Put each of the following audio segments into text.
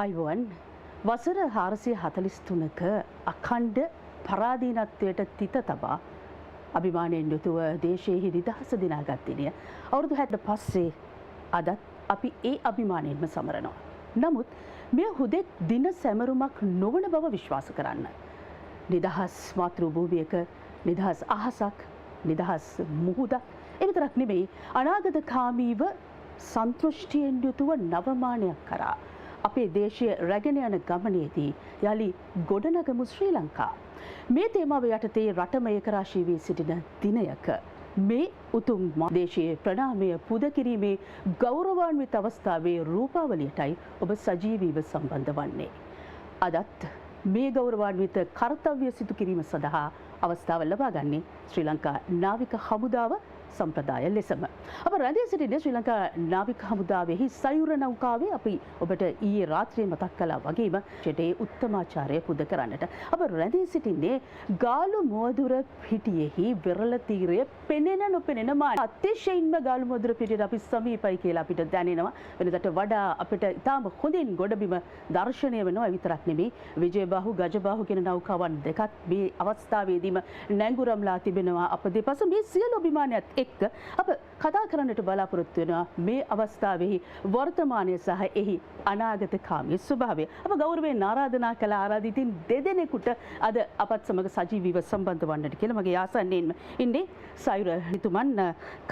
Ivan වසර 443ක අඛණ්ඩ පරාදීනත්වයට තිත තබා අභිමානයෙන් යුතුව දේශයේ නිදහස දිනාගත් දිනය අවුරුදු 60 පස්සේ අදත් අපි ඒ අභිමානයෙන්ම සමරනවා. නමුත් මෙය හුදෙක් දින සැමරුමක් නොවන බව විශ්වාස කරන්න. නිදහස් මාතෘ භූමියක නිදහස් අහසක් නිදහස් මුහුදක් එවිතරක් නෙමෙයි අනාගතකාමීව සන්තෘෂ්ටියෙන් යුතුව නවමානයක් කරා අපේ දේශය රැගෙන යන ගමනේදී යලි ගොඩනගමු ශ්‍රී ලංකා. මේ තේමාව යටතේ රටම ඒකරාශී වී සිටින දිනයක මේ උතුම් දේශයේ ප්‍රණාමය පුද කිරීමේ ගෞරවාන්විත අවස්ථාවේ රූපාවලියටයි ඔබ සජීවීව සම්බන්ධ වන්නේ. අදත් මේ ගෞරවාන්විත කර්තව්‍ය සිදු කිරීම සඳහා අවස්ථාව ලබා ගන්නේ ශ්‍රී ලංකා නාවික හමුදාව සම්ප්‍රදාය ලෙසම. අප රැඳී සිටින්නේ ශ්‍රී ලංකා නාවික හමුදාවෙහි සයුර නෞකාවේ අපි ඔබට ඊයේ රාත්‍රියේ මතක් කළා වගේම ඒ උත්තමාචාරය පුද කරන්නට. අප රැඳී සිටින්නේ ගාලු මුවදුර පිටියෙහි වෙරළ තීරය පෙනෙන නොපෙනෙන මාන. අතිශයින්ම ගාලු මුවදුර පිටියට අපි සමීපයි කියලා අපිට දැනෙනවා. වෙනදට වඩා අපිට ඉතාම හොඳින් ගොඩබිම දර්ශනය වෙනවා. විතරක් නෙමෙයි විජයබාහු ගජබාහු කියන නෞකාවන් දෙකක් මේ අවස්ථාවේදීම නැංගුරම්ලා තිබෙනවා. අප දෙපස මේ සියලු අභිමානයත් එක්ක අප කතා කරන්නට බලාපොරොත්තු වෙනවා මේ අවස්ථාවෙහි වර්තමානය සහ එහි අනාගත කාමී ස්වභාවය. අප ගෞරවයෙන් ආරාධනා කළ ආරාධිතින් දෙදෙනෙකුට අද අපත් සමග සජීවීව සම්බන්ධ වන්නට කියලා මගේ ආසන්නයෙන්ම ඉන්නේ සයුර හිතුමන්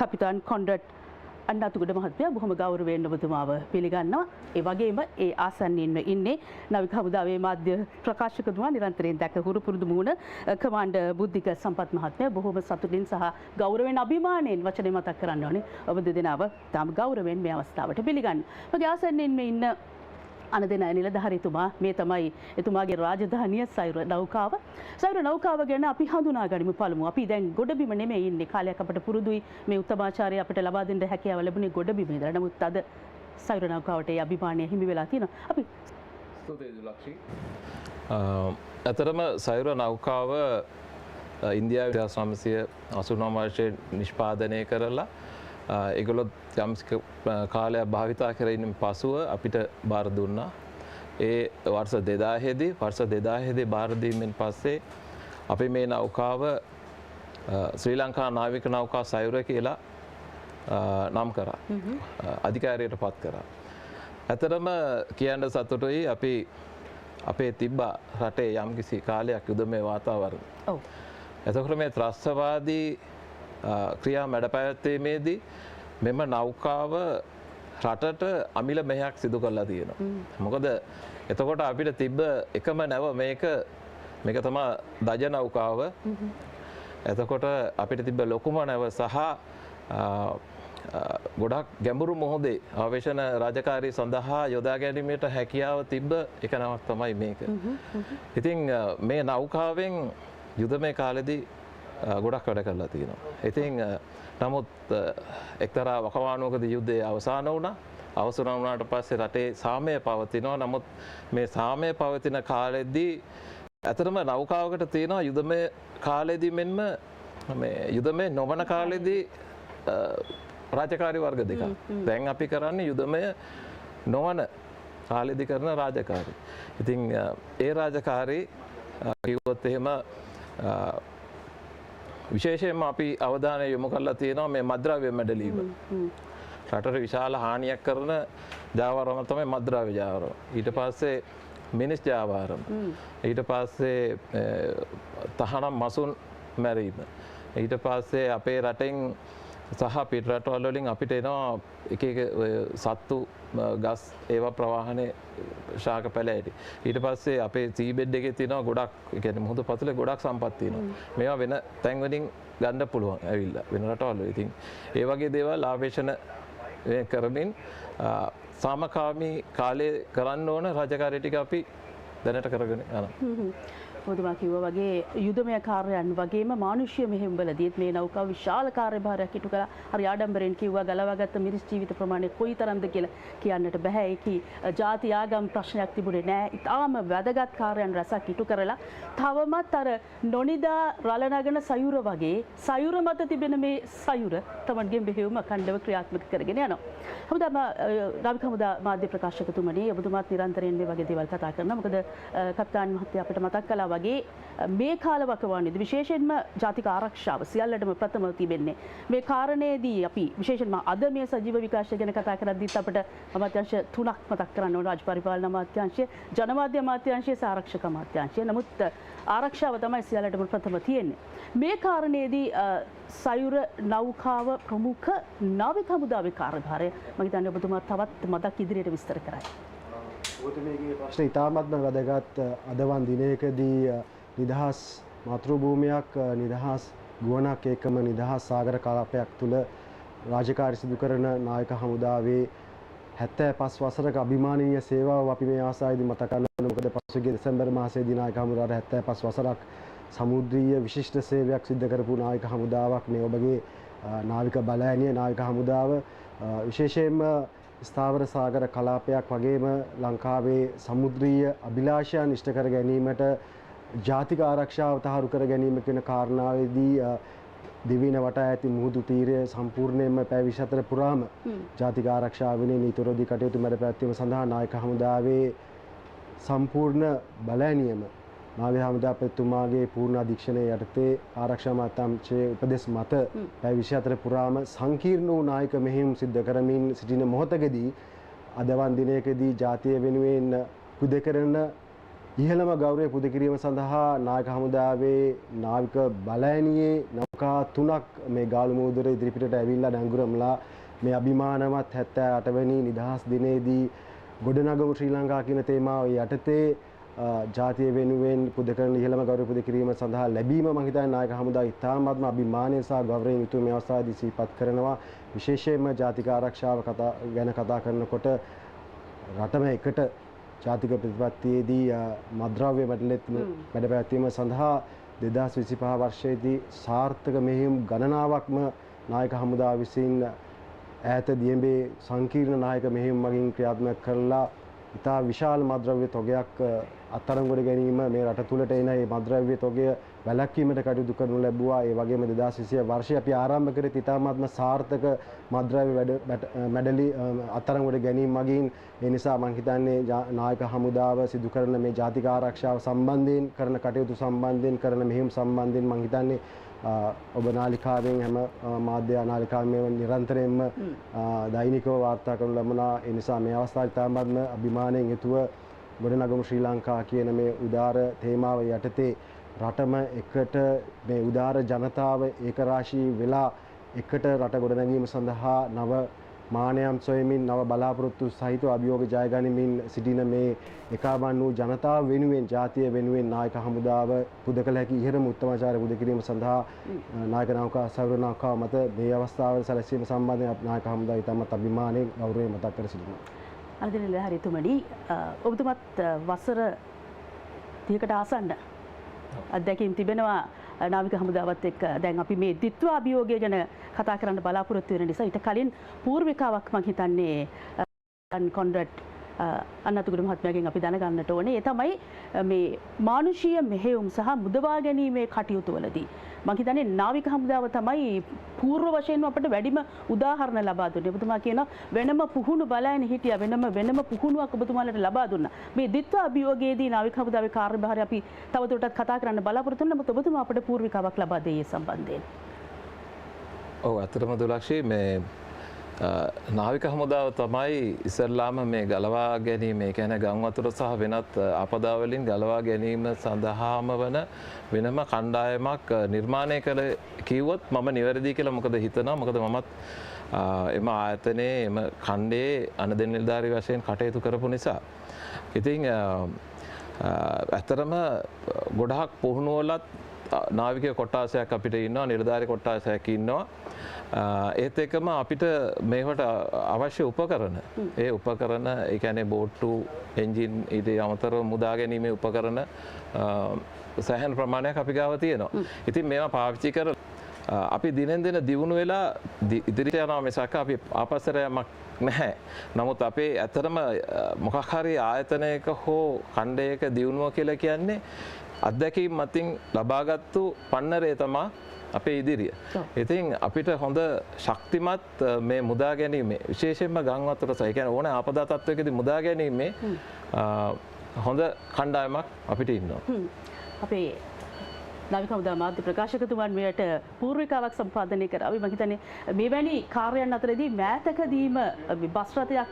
කපිතාන් කොන්ඩට් අන්නතුගොඩ මහත්මයා බොහොම ගෞරවයෙන් ඔබතුමාව පිළිගන්නවා. ඒ වගේම ඒ ආසන්නයෙන්ම ඉන්නේ නාවික හමුදාවේ මාධ්‍ය ප්‍රකාශකතුමා නිරන්තරයෙන් දැක හුරු පුරුදු මුණ කමාන්ඩර් බුද්ධික සම්පත් මහත්මයා බොහොම සතුටින් සහ ගෞරවයෙන් අභිමාණයෙන් වචනේ මතක් කරන්න ඕනේ. ඔබ දෙදෙනාව තාම ගෞරවයෙන් මේ අවස්ථාවට පිළිගන්න. මගේ ආසන්නයෙන්ම ඉන්න අනදෙන නිලධාරීතුමා මේ තමයි එතුමාගේ රාජධානිය සයුර නෞකාව. සයුර නෞකාව ගැන අපි හඳුනා ගනිමු පළමු. අපි දැන් ගොඩබිම නෙමෙයි ඉන්නේ. කාලයක් අපට පුරුදුයි මේ උත්තමාචාරය අපිට ලබා දෙන්න හැකියාව ලැබුණේ ගොඩබිම ඉඳලා. නමුත් අද සයුර නෞකාවට ඒ අභිමානය හිමි වෙලා තියෙනවා. අපි ස්තුතියි දුලක්ෂි. අතරම සයුර නෞකාව ඉන්දියාවේ 1989 වර්ෂයේ නිෂ්පාදනය කරලා ඒගොල්ලොත් යම් කාලයක් භාවිතා කරමින් පසුව අපිට බාර දුන්නා. ඒ වර්ෂ 2000 බාර දීමෙන් පස්සේ අපි මේ නෞකාව ශ්‍රී ලංකා නාවික නෞකා සයුර කියලා නම් කරා. අධිකාරියට පත් කරා. ඇතරම කියන්න සතුටුයි අපි අපේ තිබ්බා රටේ යම්කිසි කාලයක් යුදමේ වාතාවරණ. ඔව්. එතකොට මේ ත්‍රස්තවාදී ක්‍රියා මැඩපැවැත්වීමේදී මෙම නෞකාව රටට අමිල මෙහෙයක් සිදු කරලා තියෙනවා. මොකද එතකොට අපිට තිබ්බ එකම නැව මේක තමයි දජ නෞකාව. එතකොට අපිට තිබ්බ ලොකුම නැව සහ ගොඩක් ගැඹුරු මොහොතේ ආවේශන රාජකාරී සඳහා යොදා ගැනීමට හැකියාව තිබ්බ එක නමක් තමයි මේක. ඉතින් මේ නෞකාවෙන් යුදමේ කාලෙදී ගොඩක් වැඩ කරලා තියෙනවා. ඉතින් නමුත් එක්තරා වකවානුවකදී යුද්ධය අවසන් වුණා. අවසන් වුණාට පස්සේ රටේ සාමය පවතිනවා. නමුත් මේ සාමය පවතින කාලෙදී ඇතරම නෞකාවකට තියෙනවා යුදමේ කාලෙදී මෙන්ම මේ යුදමේ නොවන කාලෙදී රාජකාරී වර්ග දෙකක්. දැන් අපි කරන්නේ යුදමය නොවන කාලෙදී කරන රාජකාරී. ඉතින් ඒ රාජකාරී කිව්වොත් එහෙම විශේෂයෙන්ම අපි අවධානය යොමු කරලා තියෙනවා මේ මද්ද්‍රව්‍ය මැඩලීම. රටට විශාල හානියක් කරන ජාවාරම තමයි මද්ද්‍රව්‍ය ජාවාරම. ඊට පස්සේ මිනිස් ජාවාරම. ඊට පස්සේ තහනම් මසුන් මැරීම. ඊට පස්සේ අපේ රටෙන් සහ පිට රටවල් වලින් අපිට එනවා එක එක සත්තු ගස් ඒවා ප්‍රවාහනයේ ශාක පැලෑටි. ඊට පස්සේ අපේ සීබෙඩ් එකේ තියෙනවා ගොඩක් ඒ කියන්නේ මුහුදු පතුලේ ගොඩක් සම්පත් තියෙනවා. මේවා වෙන තැන් වලින් ගන්න පුළුවන් ඇවිල්ලා වෙන රටවල් වල. ඉතින් ඒ වගේ දේවල් ආවේශන කරමින් සාමකාමී කාලේ කරන්න ඕන රාජකාරී ටික අපි දැනට කරගෙන යනවා. ඔබතුමා කිව්වා වගේ යුදමය කාර්යයන් වගේම මානුෂීය මෙහෙයුම්වලදීත් මේ නෞකාව විශාල කාර්යභාරයක් ඉටු කළා. හරි ආඩම්බරෙන් කිව්වා ගලවාගත්ත මිරිස් ජීවිත ප්‍රමාණය කොයිතරම්ද කියලා කියන්නට බෑ. ඒකී ජාති ආගම් ප්‍රශ්නයක් තිබුණේ නෑ. ඉතාම වැදගත් කාර්යයන් රැසක් ඉටු කරලා තවමත් අර නොනිදා රළ නගන සයුර වගේ සයුර මත තිබෙන මේ සයුර තමන්ගේ මෙහෙයුම අඛණ්ඩව ක්‍රියාත්මක කරගෙන යනවා. නාවික හමුදා මාධ්‍ය ප්‍රකාශකතුමනි ඔබතුමාත් නිරන්තරයෙන් මේ වගේ දේවල් කතා කරනවා. මොකද කප්තාන් මහත්තයා අපිට මතක් කළා වගේ මේ කාලවකවානුවේදී විශේෂයෙන්ම ජාතික ආරක්ෂාව සියල්ලටම ප්‍රථමව තිබෙන්නේ. මේ කාරණේදී අපි විශේෂයෙන්ම අද මේ සජීව විකාශය ගැන කතා කරද්දීත් අපිට අමාත්‍යාංශ තුනක් මතක් කරන්න ඕන. රාජ්‍ය පරිපාලන අමාත්‍යාංශය, ජනමාධ්‍ය අමාත්‍යාංශය සහ ආරක්ෂක අමාත්‍යාංශය. නමුත් ආරක්ෂාව තමයි සියල්ලටම ප්‍රථම තියෙන්නේ. මේ කාරණේදී සයුර නෞකාව ප්‍රමුඛ නාවික හමුදාවේ කාර්යභාරය මම හිතන්නේ ඔබතුමා තවත් මතක් ඉදිරියට විස්තර කරයි. ඔබතුමීගේ ප්‍රශ්න ඉතාමත්ම වැදගත්. අදවන් දිනයකදී නිදහස් මාතෘභූමියක්, නිදහස් ගුවනක් ඒකම නිදහස් සාගර කලාපයක් තුළ රාජකාරී සිදු කරන නායක හමුදාවේ 75 වසරක අභිමානීය සේවාව අපි මේ ආසාවේදී මතක් කරනවා. මොකද පසුගිය දෙසැම්බර් මාසයේදී නායක හමුදාවට 75 වසරක් සමුද්‍රීය විශිෂ්ට සේවයක් සිදු කරපු නායක හමුදාවක් මේ ඔබගේ නාවික බලඇණිය නාවික හමුදාව. විශේෂයෙන්ම ස්ථාවර සාගර කලාපයක් වගේම ලංකාවේ සමුද්‍රීය අභිලාෂයන් ඉෂ්ට කර ගැනීමට ජාතික ආරක්ෂාව තහවුරු කර ගැනීම කියන කාරණාවේදී දිවින වටා ඇති මුහුදු තීරය සම්පූර්ණයෙන්ම පැය 24 පුරාම ජාතික ආරක්ෂාව වෙනුවෙන් නීතිවිරෝධී කටයුතු මැද පැවැත්වීම සඳහා නායක හමුදාවේ සම්පූර්ණ බලඇණියම නාවික හමුදාපතිතුමාගේ පූර්ණ අධීක්ෂණය යටතේ ආරක්ෂා අමාත්‍යාංශයේ උපදෙස් මත පැය 24 පුරාම සංකීර්ණ වූ නායක මෙහෙයුම් සිදු කරමින් සිටින මොහොතකදී අදවන් දිනයකදී ජාතිය වෙනුවෙන් පුද කරන ඉහළම ගෞරවය පුද කිරීම සඳහා නායක හමුදාවේ නාවික බලඇණියේ නෞකා 3ක් මේ ගාලු මුහුදට ඉදිරිපිටට ඇවිල්ලා නැංගුරම්ලා මේ අභිමානවත් 78 වෙනි නිදහස් දිනේදී ගොඩනගමු ශ්‍රී ලංකා කියන තේමාව යටතේ ජාතිය වෙනුවෙන් පුද කරන ඉහළම ගෞරව පුද කිරීම සඳහා ලැබීම මම හිතන්නේ නායක හමුදා ඉතාමත්ම අභිමානය සහ ගෞරවයෙන් යුතුව මේ අවස්ථාවේදී සිහිපත් කරනවා. විශේෂයෙන්ම ජාතික ආරක්ෂාව ගැන කතා කරනකොට රටම එකට ජාතික ප්‍රතිපත්තියේදී මද්‍රව්‍ය මැඩ පැවැත්වීම සඳහා 2025 වර්ෂයේදී සාර්ථක මෙහෙයුම් ගණනාවක්ම නායක හමුදාව විසින් ඈත දියඹේ සංකීර්ණ නායක මෙහෙයුම් මගින් ක්‍රියාත්මක කරලා ඉතා විශාල මද්‍රව්‍ය තොගයක් අත්අඩංගුවට ගැනීම මේ රට තුළට එන මේ මද්‍රව්‍ය තොගය වැළැක්වීමට කටයුතු කරනු ලැබුවා. ඒ වගේම 2020 වර්ෂයේ අපි ආරම්භ කරේ ඉතාමත්ම සාර්ථක මද්‍රව්‍ය මැඩලි අත්අඩංගුවට ගැනීම මගින්. ඒ නිසා මම හිතන්නේ නායක හමුදාව සිදු කරන මේ ජාතික ආරක්ෂාව සම්බන්ධයෙන් කරන කටයුතු සම්බන්ධයෙන් කරන මෙහෙයුම් සම්බන්ධයෙන් මම හිතන්නේ ඔබ නාලිකාවෙන් හැම මාධ්‍ය නාලිකාවෙම නිරන්තරයෙන්ම දෛනිකව වාර්තා කරනු ලබනවා. ඒ නිසා මේ අවස්ථාවේ තාමත්ම අභිමානයෙන් යුතුව ගොඩනගමු ශ්‍රී ලංකා කියන මේ උදාර තේමාව යටතේ රටම එකට මේ උදාර ජනතාව ඒකරාශී වෙලා එකට රට ගොඩනැගීම සඳහා නව මානයම් සොයමින් නව බලාපොරොත්තු සහිතව අභියෝග ජය ගනිමින් සිටින මේ එකවන් වූ ජනතාව වෙනුවෙන් ජාතිය වෙනුවෙන් නායක හමුදාව පුද කළ හැකි ඉහළම උත්තමාචාරය පුද කිරීම සඳහා නායක නෞකා සයුර නෞකාව මත මේ අවස්ථාවේ සැලසීම සම්බන්ධයෙන් නායක හමුදාව ඉතාමත් අභිමානයෙන් ගෞරවයෙන් මතක් කර සිටිනවා. අනදින හරිතුමනි ඔබතුමත් වසර 30කට ආසන්න අත්දැකීම් තිබෙනවා නාවික හමුදාවත් එක්ක. දැන් අපි මේ ද්විත්ව අභියෝගය ගැන කතා කරන්න බලාපොරොත්තු වෙන නිසා ඊට කලින් පූර්විකාවක් මම හිතන්නේ කොන්රඩ් අන්නතුගුරු මහත්මයාගෙන් අපි දැනගන්නට ඕනේ. ඒ තමයි මේ මානුෂීය මෙහෙයුම් සහ මුදවා ගැනීමේ කටයුතු වලදී මම හිතන්නේ නාවික හමුදාව තමයි පූර්ව වශයෙන්ම අපිට වැඩිම උදාහරණ ලබා දුන්නේ. ඔබතුමා කියනවා වෙනම පුහුණු බලයන් හිටියා වෙනම පුහුණුවක් ඔබතුමාලට ලබා දුන්නා. මේ ද්විත්ව අභියෝගයේදී නාවික හමුදාවේ කාර්යභාරය අපි තවදුරටත් කතා කරන්න බලාපොරොත්තු වෙනවා. නමුත් ඔබතුමා අපිට පූර්විකාවක් ලබා දෙයි සම්බන්ධයෙන්. ඔව් අතරම දුලක්ෂී මේ නාවික හමුදාව තමයි ඉස්සල්ලාම මේ ගලවා ගැනීම ඒ කියන්නේ ගම් වතුර සහ වෙනත් ආපදා වලින් ගලවා ගැනීම සඳහාම වන වෙනම කණ්ඩායමක් නිර්මාණය කළ කිව්වොත් මම නිවැරදි කියලා මොකද හිතනවා. මොකද මමත් එම ආයතනයේ එම ඛණ්ඩයේ අනදෙන් නිලධාරී වශයෙන් කටයුතු කරපු නිසා. ඉතින් ඇත්තරම ගොඩාක් පුහුණුවලත් නාවික කොට්ටාසයක් අපිට ඉන්නවා නිලධාරි කොට්ටාසයක් ඉන්නවා ඒත් එක්කම අපිට මේකට අවශ්‍ය උපකරණ ඒ උපකරණ ඒ කියන්නේ බෝට්ටු එන්ජින් ඊට අමතරව මුදා ගැනීමේ උපකරණ සෑහෙන ප්‍රමාණයක් අපි ගාව තියෙනවා. ඉතින් මේවා පාවිච්චි කරලා අපි දිනෙන් දින දියුණු වෙලා ඉදිරියට යනවා මිසක් අපි ආපස්සට යමක් නැහැ. නමුත් අපේ ඇත්තටම මොකක් හරි ආයතනයක හෝ ඛණ්ඩයක දියුණුව කියලා කියන්නේ අත්දැකීම් මතින් ලබාගත්තු පන්නරේ තමයි අපේ ඉදිරිය. ඉතින් අපිට හොඳ ශක්තිමත් මේ මුදා ගැනීමේ විශේෂයෙන්ම ගම් වතුර සහ ඒ කියන්නේ ඕන ආපදා තත්වයකදී මුදා ගැනීමේ හොඳ කණ්ඩායමක් අපිට ඉන්නවා. අපේ නාවික හමුදා මාධ්‍ය ප්‍රකාශකතුමන් මෙයට පූර්විකාවක් සම්පාදනය කරා. මම හිතන්නේ මෙවැනි කාර්යයන් අතරදී මෑතකදීම බස් රථයක්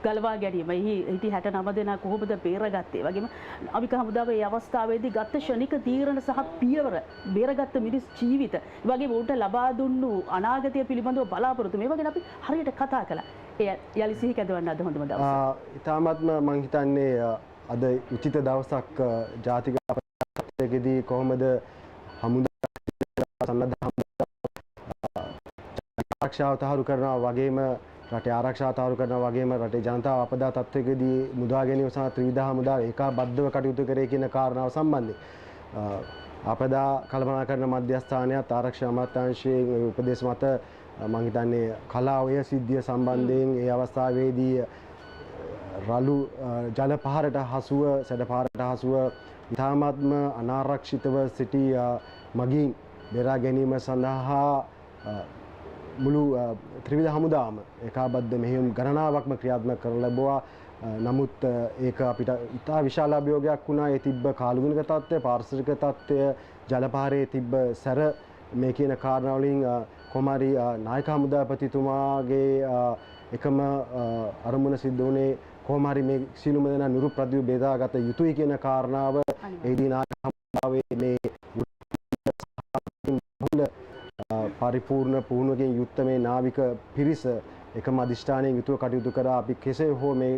ගලවා ගැනීම හිටි 69 දෙනා කොහොමද බේරගත්තේ වගේම නාවික හමුදාව මේ අවස්ථාවේදී ගත්ත ක්ෂණික තීරණ සහ පියවර බේරගත්ත මිනිස් ජීවිත වගේම උන්ට ලබා දුන්නු අනාගතය පිළිබඳව බලාපොරොත්තු මේ වගේ අපි හරියට කතා කළා. එය යලි සිහි කැදවන්න අද හොඳම දවස. ඉතාමත්ම මම හිතන්නේ අද උචිත දවසක් ජාතික අපතේදී කොහොමද හමුදා සන්නද්ධ ආරක්ෂාව තහවුරු කරනවා වගේම රටේ ආරක්ෂාව තහවුරු කරනවා වගේම රටේ ජනතාව අපදා තත්ත්වයකදී මුදා ගැනීම සහ ත්‍රිවිධ හමුදාව ඒකාබද්ධව කටයුතු කරේ කියන කාරණාව සම්බන්ධයෙන් අපදා කළමනාකරන මධ්‍යස්ථානයත් ආරක්ෂා අමාත්‍යාංශයේ උපදේශ මත මම හිතන්නේ කලාවය සිද්ධිය සම්බන්ධයෙන් ඒ අවස්ථාවේදී රළු ජල පහරට හසුව සැඩ පහරට හසුව ඉතාමත්ම අනාරක්ෂිතව සිටි මගින් බේරා ගැනීම සඳහා මුළු ත්‍රිවිධ හමුදාවම ඒකාබද්ධ මෙහෙයුම් ගණනාවක්ම ක්‍රියාත්මක කරන ලැබුවා. නමුත් ඒක අපිට ඉතා විශාල අභියෝගයක් වුණා. ඒ තිබ්බ කාලුගුණික තත්ත්වය, පාරිසරික තත්ත්වය, ජලපාරේ තිබ්බ සැර මේ කියන කාරණා වලින් කොමාරි නායක හමුදාපතිතුමාගේ එකම අරමුණ සිද්ධ වුණේ කොහොමhari මේ සිළුම දෙනා නිරුප්‍රතිව බෙදාගත යුතුයි කියන කාරණාව එහිදී නායක හමුදාවේ මේ පරිපූර්ණ පුහුණුවකින් යුක්ත මේ නාවික පිරිස එකම අධිෂ්ඨානයෙන් යුතුව කටයුතු කරා. අපි කෙසේ හෝ මේ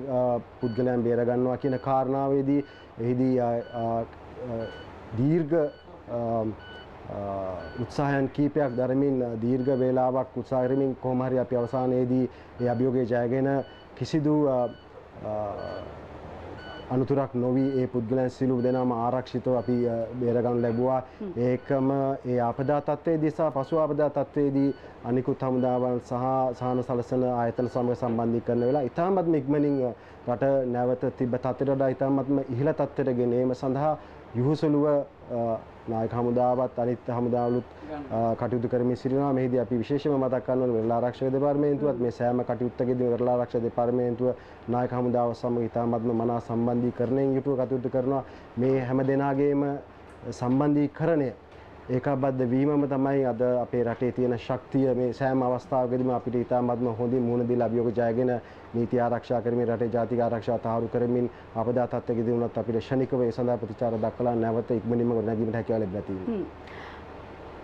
පුද්ගලයන් බේර ගන්නවා කියන කාරණාවේදී එහිදී දීර්ඝ උත්සාහයන් කීපයක් දරමින් දීර්ඝ වේලාවක් උත්සාහ කරමින් කොහොම හරි අපි අවසානයේදී ඒ අභියෝගය ජයගෙන කිසිදු අනුතුරක් නොවි ඒ පුද්ගලයන් සියලු දෙනාම ආරක්ෂිතව අපි බේරගනු ලැබුවා. ඒකම ඒ ආපදා තත්ත්වයේදී සහ පසු ආපදා තත්ත්වයේදී අනිකුත් හමුදාවන් සහ සහන සලසන ආයතන සමග සම්බන්ධීකරණ වෙලා ඉතාමත්ම ඉක්මනින් රට නැවත තිබ්බ තත්ත්වයට වඩා ඉතාමත්ම ඉහළ තත්ත්වයට ගෙන ඒම සඳහා යහුසුලුව නායක හමුදාවත් අනිත් හමුදාවලුත් කටයුතු කරමින් සිටිනවා. මෙහිදී අපි විශේෂයෙන්ම මතක් කරනවා වෙරළ ආරක්ෂක දෙපාර්තමේන්තුවත් මේ සෑම කටයුත්තකදී වෙරළ ආරක්ෂක දෙපාර්තමේන්තුව නායක හමුදාව සමග ඉතාමත්ම මනා සම්බන්ධීකරණයෙන් යුතුව කටයුතු කරනවා. මේ හැම දෙනාගේම සම්බන්ධීකරණය ඒකාබද්ධ වීමම තමයි අද අපේ රටේ තියෙන ශක්තිය. මේ සෑම අවස්ථාවකදීම අපිට ඉතාමත්ම හොඳින් මුහුණ දීලා අභියෝග ජයගෙන නීති ආරක්ෂා කරමින් රටේ ජාතික ආරක්ෂාව තහවුරු කරමින් අපදා තත්ත්වයකදී වුණත් අපිට ශනිකව ඒ සඳහා ප්‍රතිචාර දක්වලා නැවත ඉක්මනින්ම ගොඩනැගීමට හැකියාව ලැබලා තියෙනවා.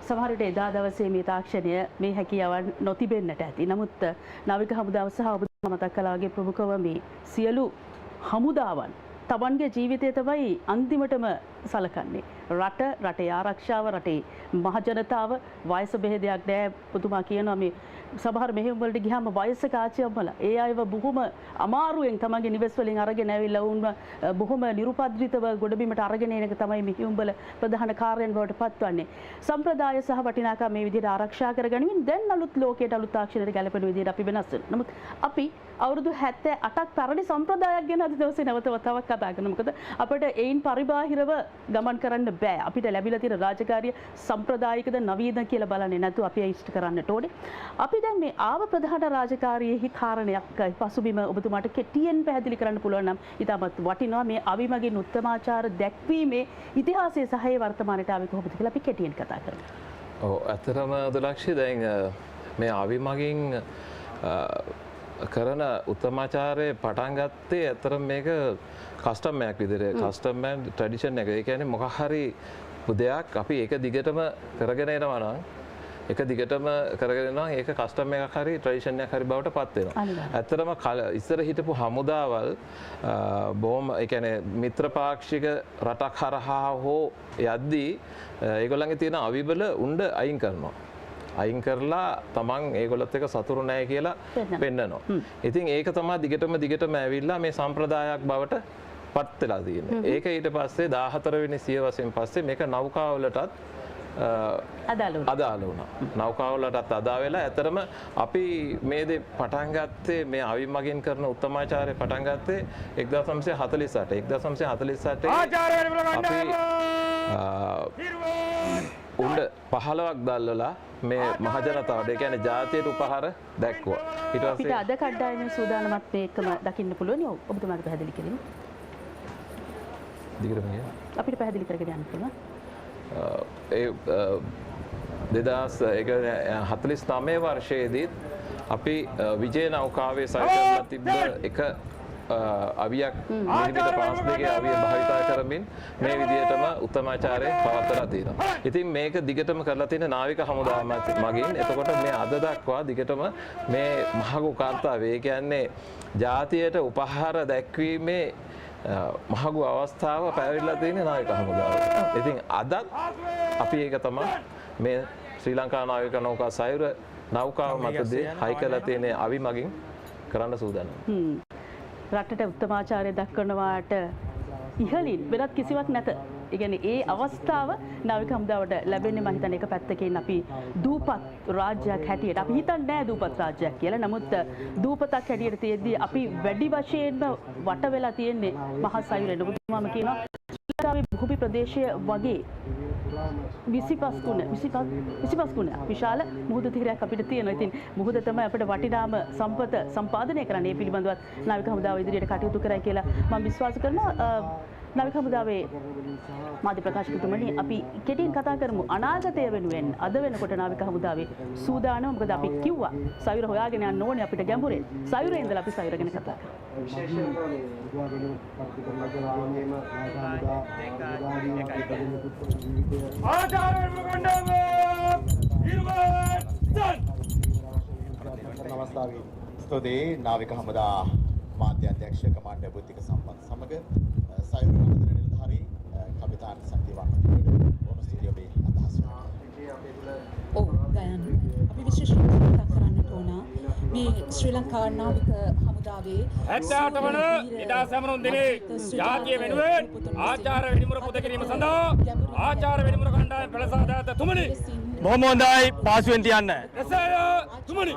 සමහර විට එදා දවසේ මේ තාක්ෂණය මේ හැකියාවන් නොතිබෙන්නට ඇති. නමුත් නාවික හමුදාව සහ ඔබ මතක් කළා වගේ ප්‍රමුඛව මේ සියලු හමුදාවන් තමන්ගේ ජීවිතය තමයි අන්තිමටම සලකන්නේ. රටේ ආරක්ෂාව, රටේ මහජනතාව වයස බෙහෙදයක් නැහැ. පුතුමා කියනවා මේ සමහර මෙහෙයුම් වලට ගියාම වයසක ආච්චියම්මලා ඒ අයව බොහොම අමාරුවෙන් තමන්ගේ නිවෙස් වලින් අරගෙන ඇවිල්ලා වුණ බොහොම නිරුපද්‍රිතව ගොඩබිමට අරගෙන එන එක තමයි මෙහෙයුම් වල ප්‍රධාන කාර්යයන් බවට පත්වන්නේ. සම්ප්‍රදාය සහ වටිනාකම් මේ විදිහට ආරක්ෂා කරගනිමින් දැන් අලුත් ලෝකයට අලුත් තාක්ෂණයට ගැලපෙන විදිහට අපි වෙනස් වෙනවා. නමුත් අපි අවුරුදු 78ක් තරණි සම්ප්‍රදායක් ගැන අද දවසේ නැවත වතාවක් කතා කරනවා. මොකද අපිට ඒයින් පරිබාහිරව ගමන් කරන්න බෑ. අපිට ලැබිලා තියෙන රාජකාරිය සම්ප්‍රදායිකද නවීන කියලා බලන්නේ නැතුව අපි ඉෂ්ට කරන්නට ඕනේ. අපි දැන් මේ ආව ප්‍රධාන රාජකාරියෙහි කාරණයක් පසුබිම ඔබතුමාට කෙටියෙන් පැහැදිලි කරන්න පුළුවන් නම් ඉතාමත් වටිනවා. මේ අවිමගින් උත්තමාචාර දැක්වීමේ ඉතිහාසය සහ ඒ වර්තමානයට ආවේ කොහොමද කියලා අපි කෙටියෙන් කතා කරමු. ඔව් ඇත්තටම දුලක්ෂි දැන් මේ අවිමගින් කරන උත්තමාචාරය පටන් ගත්තේ ඇත්තටම මේක කස්ටම් එකක් විදිහට කස්ටම් ඇන්ඩ් ට්‍රැඩිෂන් එක. ඒ කියන්නේ මොකක් හරි දෙයක් අපි ඒක දිගටම කරගෙන යනවා නම් එක දිගටම කරගෙන යනවා ඒක කස්ටම් එකක් හරි ට්‍රැඩිෂන් එකක් හරි බවට පත් වෙනවා. ඇත්තටම ඉස්සර හිටපු හමුදාවල් බොහොම ඒ කියන්නේ මිත්‍ර පාක්ෂික රටක් හරහා හෝ යද්දී ඒගොල්ලන්ගේ තියෙන අවිබල උණ්ඩ අයින් කරනවා. අයින් කරලා තමන් ඒගොල්ලොත් එක්ක සතුරු නැහැ කියලා පෙන්නනවා. ඉතින් ඒක තමයි දිගටම ඇවිල්ලා මේ සම්ප්‍රදායක් බවට පත් වෙලා තියෙන්නේ. ඒක ඊට පස්සේ 14 වෙනි සියවසෙන් පස්සේ මේක නෞකාවලටත් අදාළ වුණා. නෞකාවලටත් අදාළ වෙලා ඇතරම අපි මේ දේ පටන් ගත්තේ මේ අවි මගින් කරන උත්තමාචාරය පටන් ගත්තේ 1948 අපි උණ්ඩ 15ක් දැල්වලා මේ මහජනතාවට ඒ කියන්නේ ජාතියට උපහාර දැක්වුවා. ඊට පස්සේ අපිට අද කණ්ඩායමේ සූදානමත් මේකම දකින්න පුළුවන් නේ ඔබතුමාට පැහැදිලි කිරීම. දිගටම අපිට පැහැදිලි කරගෙන යන්න පුළුවන්. ඒ 2049 වර්ෂයේදී අපි විජය නෞකාවේ සවිකරලා තිබ්බ එක අවියක් මිලිමීටර් 52 අවිය භාවිතා කරමින් මේ විදිහටම උත්තමාචාරය පවත්වලා තියෙනවා. ඉතින් මේක දිගටම කරලා තියෙන නාවික හමුදාව මගින් එතකොට මේ අද දක්වා දිගටම මේ මහගු කාර්යය ඒ කියන්නේ ජාතියට උපහාර දැක්වීමේ මහගු අවස්ථාව පැවරිලා තියෙන නාවික හමුදාව. ඉතින් අදත් අපි ඒක තමයි මේ ශ්‍රී ලංකා නාවික නෞකා සයුර නෞකාව මතදී හයි කරලා තියෙන අවි මගින් කරන්න සූදානම්. රටට උත්තමාචාරය දක්වනවාට ඉහළින් වෙනත් කිසිවක් නැත. ඒ කියන්නේ ඒ අවස්ථාව නාවික හමුදාවට ලැබෙන්නේ මම හිතන්නේ එක පැත්තකින් අපි දූපත් රාජ්‍යයක් හැටියට අපි හිතන්නේ නැහැ දූපත් රාජ්‍යයක් කියලා. නමුත් දූපතක් හැටියට තියෙද්දී අපි වැඩි වශයෙන්ම වට වෙලා තියෙන්නේ මහා සයුරේ. ඔබතුමාම කියනවා ශ්‍රී ලංකාවේ භූමි ප්‍රදේශය වගේ 25 ගුණ විශාල මුහුදු තීරයක් අපිට තියෙනවා. ඉතින් මුහුද තමයි අපිට වටිනාම සම්පත සම්පාදනය කරන්නේ. ඒ පිළිබඳවත් නාවික හමුදාව ඉදිරියට කටයුතු කරයි කියලා මම විශ්වාස කරනවා. නාවික හමුදාවේ මාධ්‍ය ප්‍රකාශකතුමනි අපි කෙටියෙන් කතා කරමු අනාගතය වෙනුවෙන් අද වෙනකොට නාවික හමුදාවේ සූදානම්. මොකද අපි කිව්වා සයුර හොයාගෙන යන්න ඕනේ අපිට ගැඹුරෙන්. සයුරේ ඉඳලා අපි සයුර ගැන කතා කරමු. විශේෂයෙන්ම මේ අවස්ථාවේ ස්තුතියි නාවික හමුදා මාධ්‍ය අධ්‍යක්ෂ කමාන්ඩර් බුද්ධික සම්පත් සමග සයුර වන්දන නිලධාරී කපිතාන් ශක්තිවන්ත ඕන ස්ටුඩියෝ මේ අදහස් ඔව් ගයන් අපි විශේෂයෙන් කතා කරන්නට ඕන මේ ශ්‍රී ලංකා නාවික හමුදාවේ 78 වන ඉදා සමරුන් දිනේ ජාතිය වෙනුවෙන් ආචාර්ය වෙනිමුර පුද කිරීම සඳහා ආචාර්ය වෙනිමුර කණ්ඩායම පෙළසාදාත තුමනි බොහොම හොඳයි පාසුවෙන් තියන්න එසේය තුමනි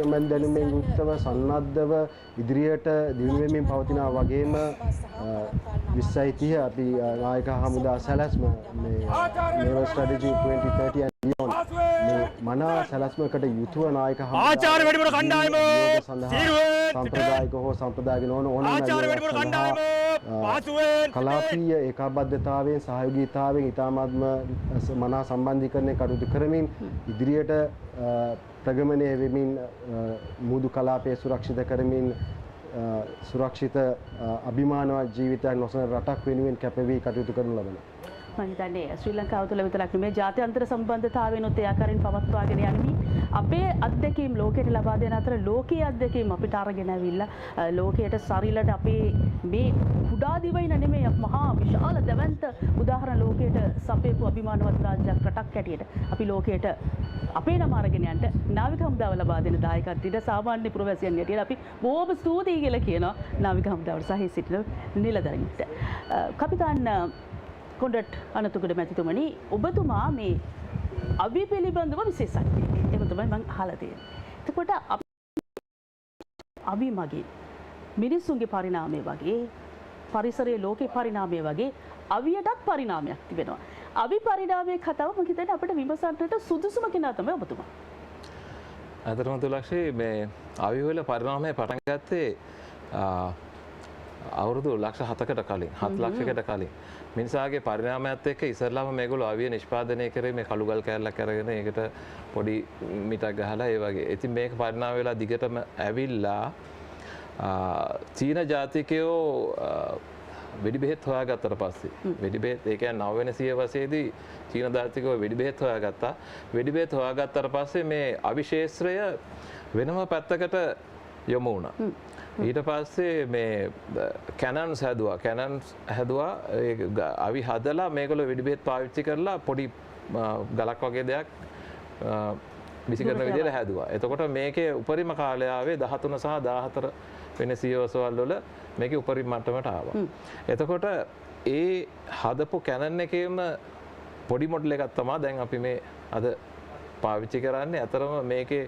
මන් දැනුමෙන් යුක්තව සන්නද්ධව ඉදිරියට දියුණු වෙමින් පවතිනා වගේම 2030 අපි නායක හමුදා සැලැස්ම මේ Naval Strategy 2030 and beyond මේ මනා සැලැස්මකට යුතුව නායක හමුදා ආචාර්ය වැඩිපුර කණ්ඩායම සම්ප්‍රදායික හෝ සම්ප්‍රදායික නොවන ඕනෑම ආචාර්ය වැඩිපුර කණ්ඩායම පාසුවෙන් කලාපීය ඒකාබද්ධතාවයෙන් සහයෝගීතාවයෙන් ඉතාමත්ම මනා සම්බන්ධීකරණය කටයුතු කරමින් ඉදිරියට ප්‍රගමනය වෙමින් මුදු කලාපය සුරක්ෂිත කරමින් සුරක්ෂිත අභිමානවත් ජීවිතයක් නොසන රටක් වෙනුවෙන් කැපවී කටයුතු කරනු ලබනවා. මම හිතන්නේ ශ්‍රී ලංකාව තුළ විතරක් නෙමෙයි ජාත්‍යන්තර සම්බන්ධතාවයනොත් ඒ ආකාරයෙන් පවත්වාගෙන යන්නේ අපේ අත්දැකීම් ලෝකයට ලබා දෙන අතර ලෝකීය අත්දැකීම් අපිට අරගෙන ඇවිල්ලා ලෝකයට සරිලට අපේ මේ කුඩා දිවයින නෙමෙයි මහා විශාල දැවැන්ත උදාහරණ ලෝකයට සපයපු අභිමානවත් රාජ්‍යයක් රටක් හැටියට අපි ලෝකයට අපේ නම අරගෙන යන්න නාවික හමුදාව ලබා දෙන දායකත්වයට සාමාන්‍ය පුරවැසියන් හැටියට අපි බොහොම ස්තුතියි කියලා කියනවා නාවික හමුදාවට සහි සිටින නිලධාරීන්ට. කපිතාන් කොන්ඩට් අනතුගඩ මැතිතුමනි ඔබතුමා මේ අවි පිළිබඳව විශේෂඥයෙක්. ඒක තමයි මම අහලා තියෙන්නේ. එතකොට අවි මගින් මිනිසුන්ගේ පරිණාමය වගේ පරිසරයේ ලෝකේ පරිණාමය වගේ අවියටත් පරිණාමයක් තිබෙනවා. අවි පරිණාමයේ කතාව මම හිතන්නේ අපිට විමසන්නට සුදුසුම කෙනා තමයි ඔබතුමා. අතරම තුලක්ෂේ මේ අවි වල පරිණාමය පටන් ගත්තේ අවුරුදු ලක්ෂ 7කට කලින් 7 ලක්ෂයකට කලින් මිනිසාගේ පරිණාමයත් එක්ක ඉස්සරලාම මේගොල්ලෝ අවිය නිෂ්පාදනය කරේ මේ කළුගල් කෑල්ලක් අරගෙන ඒකට පොඩි මිටක් ගහලා ඒ වගේ. ඉතින් මේක පරිණාම වෙලා දිගටම ඇවිල්ලා චීන ජාතිකයෝ වෙඩි බෙහෙත් හොයාගත්තට පස්සේ වෙඩි බෙහෙත් ඒ කියන්නේ නවවෙනි සියවසේදී චීන දාර්ශනිකව වෙඩි බෙහෙත් හොයාගත්තා. වෙඩි බෙහෙත් හොයාගත්තට පස්සේ මේ අවිශේෂ්ත්‍රය වෙනම පැත්තකට යොමු වුණා. ඊට පස්සේ මේ කැනන්ස් හැදුවා අවි හදලා මේගොල්ලෝ වෙඩි බෙහෙත් පාවිච්චි කරලා පොඩි ගලක් වගේ දෙයක් විසි කරන විදිහට හැදුවා. එතකොට මේකේ උපරිම කාලය ආවේ 13 සහ 14 වෙනි සියවසවල් වල මේකේ උපරිම මට්ටමට ආවා. එතකොට ඒ හදපු කැනන් එකේම පොඩි මොඩල් එකක් තමයි දැන් අපි මේ අද පාවිච්චි කරන්නේ. අතරම මේකේ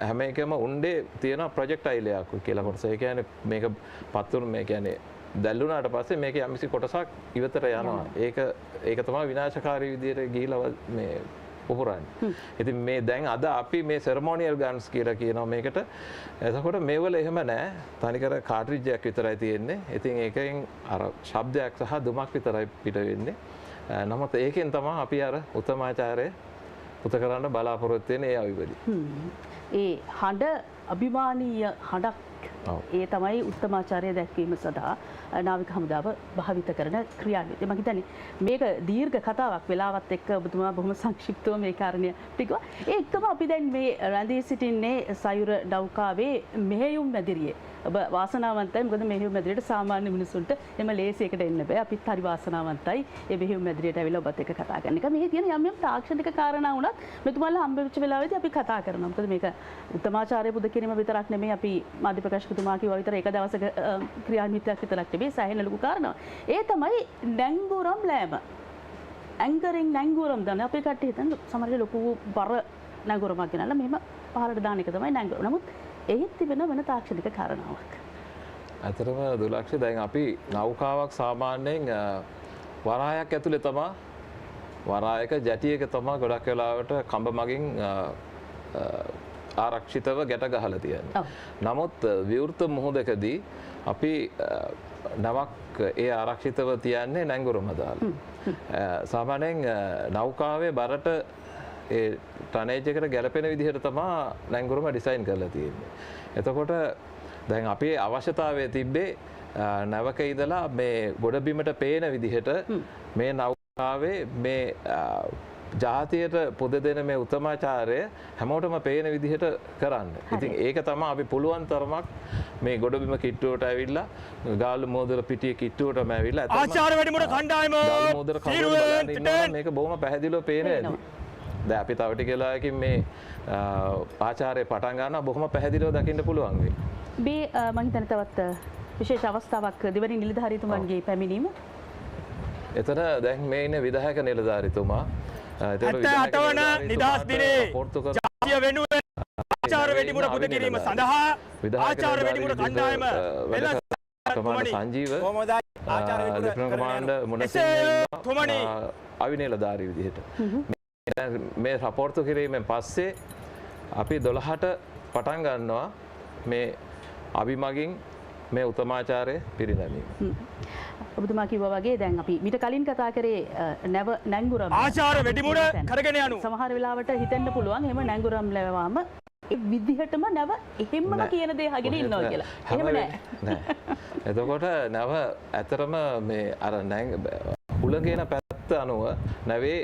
හැම එකම උණ්ඩේ තියෙන ප්‍රොජෙක්ටයිලයක් කියලා කොටස. ඒ කියන්නේ මේක පත්තුන මේ කියන්නේ දැල්ලුණාට පස්සේ මේකේ යම්කිසි කොටසක් ඉවතට යනවා. ඒක තමයි විනාශකාරී විදිහට ගිහිලා මේ පුපුරන්නේ. ඉතින් මේ දැන් අද අපි මේ සෙරමෝනියල් ගන්ස් කියලා කියනවා මේකට. එතකොට මේවල එහෙම නැහැ. තනිකර කාට්‍රිජ් එකක් විතරයි තියෙන්නේ. ඉතින් ඒකෙන් අර ශබ්දයක් සහ දුමක් විතරයි පිට වෙන්නේ. නමුත් ඒකෙන් තමයි අපි අර උත්තමාචාරය පුත කරන්න බලාපොරොත්තු වෙන්නේ ඒ අවිවලි. ඒ හඬ අභිමානීය හඬක් ඒ තමයි උත්තමාචාරය දැක්වීම සඳහා නාවික හමුදාව භාවිත කරන ක්‍රියාන්විතය. මම හිතන්නේ මේක දීර්ඝ කතාවක් වෙලාවත් එක්ක ඔබතුමා බොහොම සංක්ෂිප්තව මේ කාරණය ටිකවා. ඒකම අපි දැන් මේ රැඳී සිටින්නේ සයුර නෞකාවේ මෙහෙයුම් මැදිරියේ. ඔබ වාසනාවන්තයි. මොකද මෙහෙයුම් මැදිරියට සාමාන්‍ය මිනිසුන්ට එම ලේසියකට එන්න බෑ. අපිත් හරි වාසනාවන්තයි. මේ මෙහෙයුම් මැදිරියට ඇවිල්ලා ඔබත් එක්ක කතා කරන එක. මෙහි තියෙන යම් යම් තාක්ෂණික කාරණා වුණත් මෙතුමාලා හම්බෙච්ච වෙලාවෙදී අපි කතා කරනවා. මොකද මේක උත්තමාචාරය පුද කිරීම විතරක් නෙමෙයි අපි මාධ්‍ය ප්‍රකාශකතුමා කිව්වා විතර එක දවසක ක්‍රියාන්විතයක් විතරක් නෙමෙයි සෑහෙන ලොකු කාරණාවක්. ඒ තමයි නැංගුරම් ලෑම. ඇංකරින් නැංගුරම් දාන අපේ කට්ටිය හිතන සමහර ලොකු බර නැංගුරමක් ගෙනල්ලා මෙහෙම පහළට දාන එක තමයි නැංගුරම්. නමුත් ඒත් තිබෙන වෙන තාක්ෂණික කාරණාවක්. ඇතරම දුලක්ෂ දැන් අපි නෞකාවක් සාමාන්‍යයෙන් වරායක් ඇතුලේ තමයි වරායක ජැටියක තමයි ගොඩක් වෙලාවට කඹ මගින් ආරක්ෂිතව ගැට ගහලා තියෙන්නේ. නමුත් විවෘත මුහුදකදී අපි නවක් ඒ ආරක්ෂිතව තියන්නේ නැංගුරම දාලා. සාමාන්‍යයෙන් නෞකාවේ බරට ඒ ටනේජ් එකට ගැලපෙන විදිහට තමයි නැංගුරම ඩිසයින් කරලා තියෙන්නේ. එතකොට දැන් අපේ අවශ්‍යතාවය තිබ්බේ නැවක ඉඳලා මේ ගොඩබිමට පේන විදිහට මේ නෞකාවේ මේ ජාතියට පුද දෙන මේ උත්තමාචාරය හැමෝටම පේන විදිහට කරන්න. ඉතින් ඒක තමයි අපි පුළුවන් තරමක් මේ ගොඩබිම කිට්ටුවට ඇවිල්ලා ගාල්ල මෝදර පිටිය කිට්ටුවටම ඇවිල්ලා ආචාර්ය වැඩිමුර කණ්ඩායම ගාල්ල මෝදර කවුරුද බලන්න ඉන්නවා මේක බොහොම පැහැදිලිව පේන ඇති. දැන් අපි තව ටික වෙලාවකින් මේ ආචාර්ය පටන් ගන්නවා බොහොම පැහැදිලිව දකින්න පුළුවන් වෙයි. මේ මම හිතන්නේ තවත් විශේෂ අවස්ථාවක් දෙවනි නිලධාරීතුමන්ගේ පැමිණීම. එතන දැන් මේ ඉන්න විධායක නිලධාරීතුමා 78 වන නිදහස් දිනේ ජාතිය වෙනුවෙන් ආචාර්ය වෙඩිමුර පුද කිරීම සඳහා ආචාර්ය වෙඩිමුර කණ්ඩායම සංජීව කමාන්ඩර් මුණසිංහ අවිනිලධාරී විදිහට මේ රපෝර්තු කිරීමෙන් පස්සේ අපි 12ට පටන් ගන්නවා මේ අභිමගින් මේ උත්තමාචාරය පිරිනැමීම. ඔබතුමා කිව්වා වගේ දැන් අපි මීට කලින් කතා කරේ නැංගුරම් ආචාර්ය වෙඩිමුර කරගෙන යනු. සමහර වෙලාවට හිතෙන්න පුළුවන් එහෙම නැංගුරම් ලැබවාම ඒ විදිහටම නැව එහෙම්ම කියන දේ අහගෙන ඉන්නවා කියලා. එහෙම නෑ. එතකොට නැව ඇතරම මේ අර හුලගෙන පැත්ත අනුව නැවේ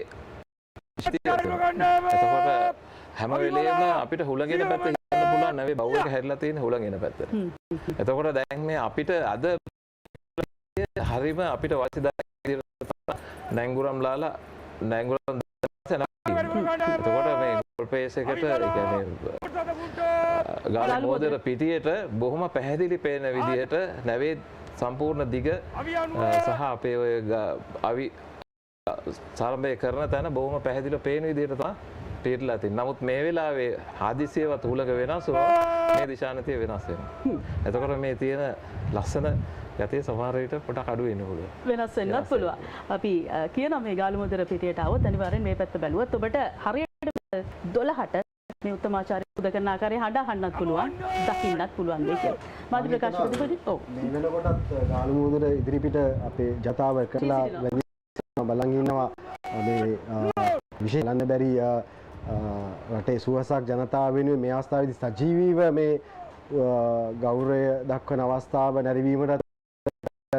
එතකොට හැම වෙලේම අපිට හුලගෙන පැත්ත හිතන්න පුළුවන් නැවේ බව් එක හැරිලා තියෙන හුලගෙන පැත්තට. එතකොට දැන් මේ අපිට අද හරිම අපිට වාසිදායක නැංගුරම් ලාලා නැංගුරම් එතකොට මේ ගෝල්පේස් එකට ඒ කියන්නේ ගාල මෝදර පිටියට බොහොම පැහැදිලි පේන විදිහට නැවේ සම්පූර්ණ දිග සහ අපේ ඔය අවි සාරම්භය කරන තැන බොහොම පැහැදිලිව පේන විදිහට තමයි පිටලා තියෙන්නේ. නමුත් මේ වෙලාවේ හදිසියවත් හුලක වෙනස් වුණා මේ දිශානතිය වෙනස් වෙනවා. එතකොට මේ තියෙන ලස්සන යතේ සමහර විට පොඩක් අඩු වෙන්න පුළුවන්. වෙනස් වෙන්නත් පුළුවන්. අපි කියනවා මේ ගාලුමුදර පිටියට આવොත් අනිවාර්යෙන් මේ පැත්ත බැලුවොත් ඔබට හරියට 12ට මේ උත්තමාචාර්ය පුද කරන ආකාරය හඬ අහන්නත් පුළුවන්, දකින්නත් පුළුවන් වෙයි කියලා. මාධ්‍ය ප්‍රකාශකතුමනි ඔව්. මේ වෙනකොටත් ගාලුමුදර ඉදිරිපිට අපේ ජතාව කරලා බලන් ඉන්නවා මේ විශේෂ ලන්න බැරි රටේ සුවසක් ජනතාව වෙනුවෙන් මේ අවස්ථාවේදී සජීවීව මේ ගෞරවය දක්වන අවස්ථාව නැරඹීමට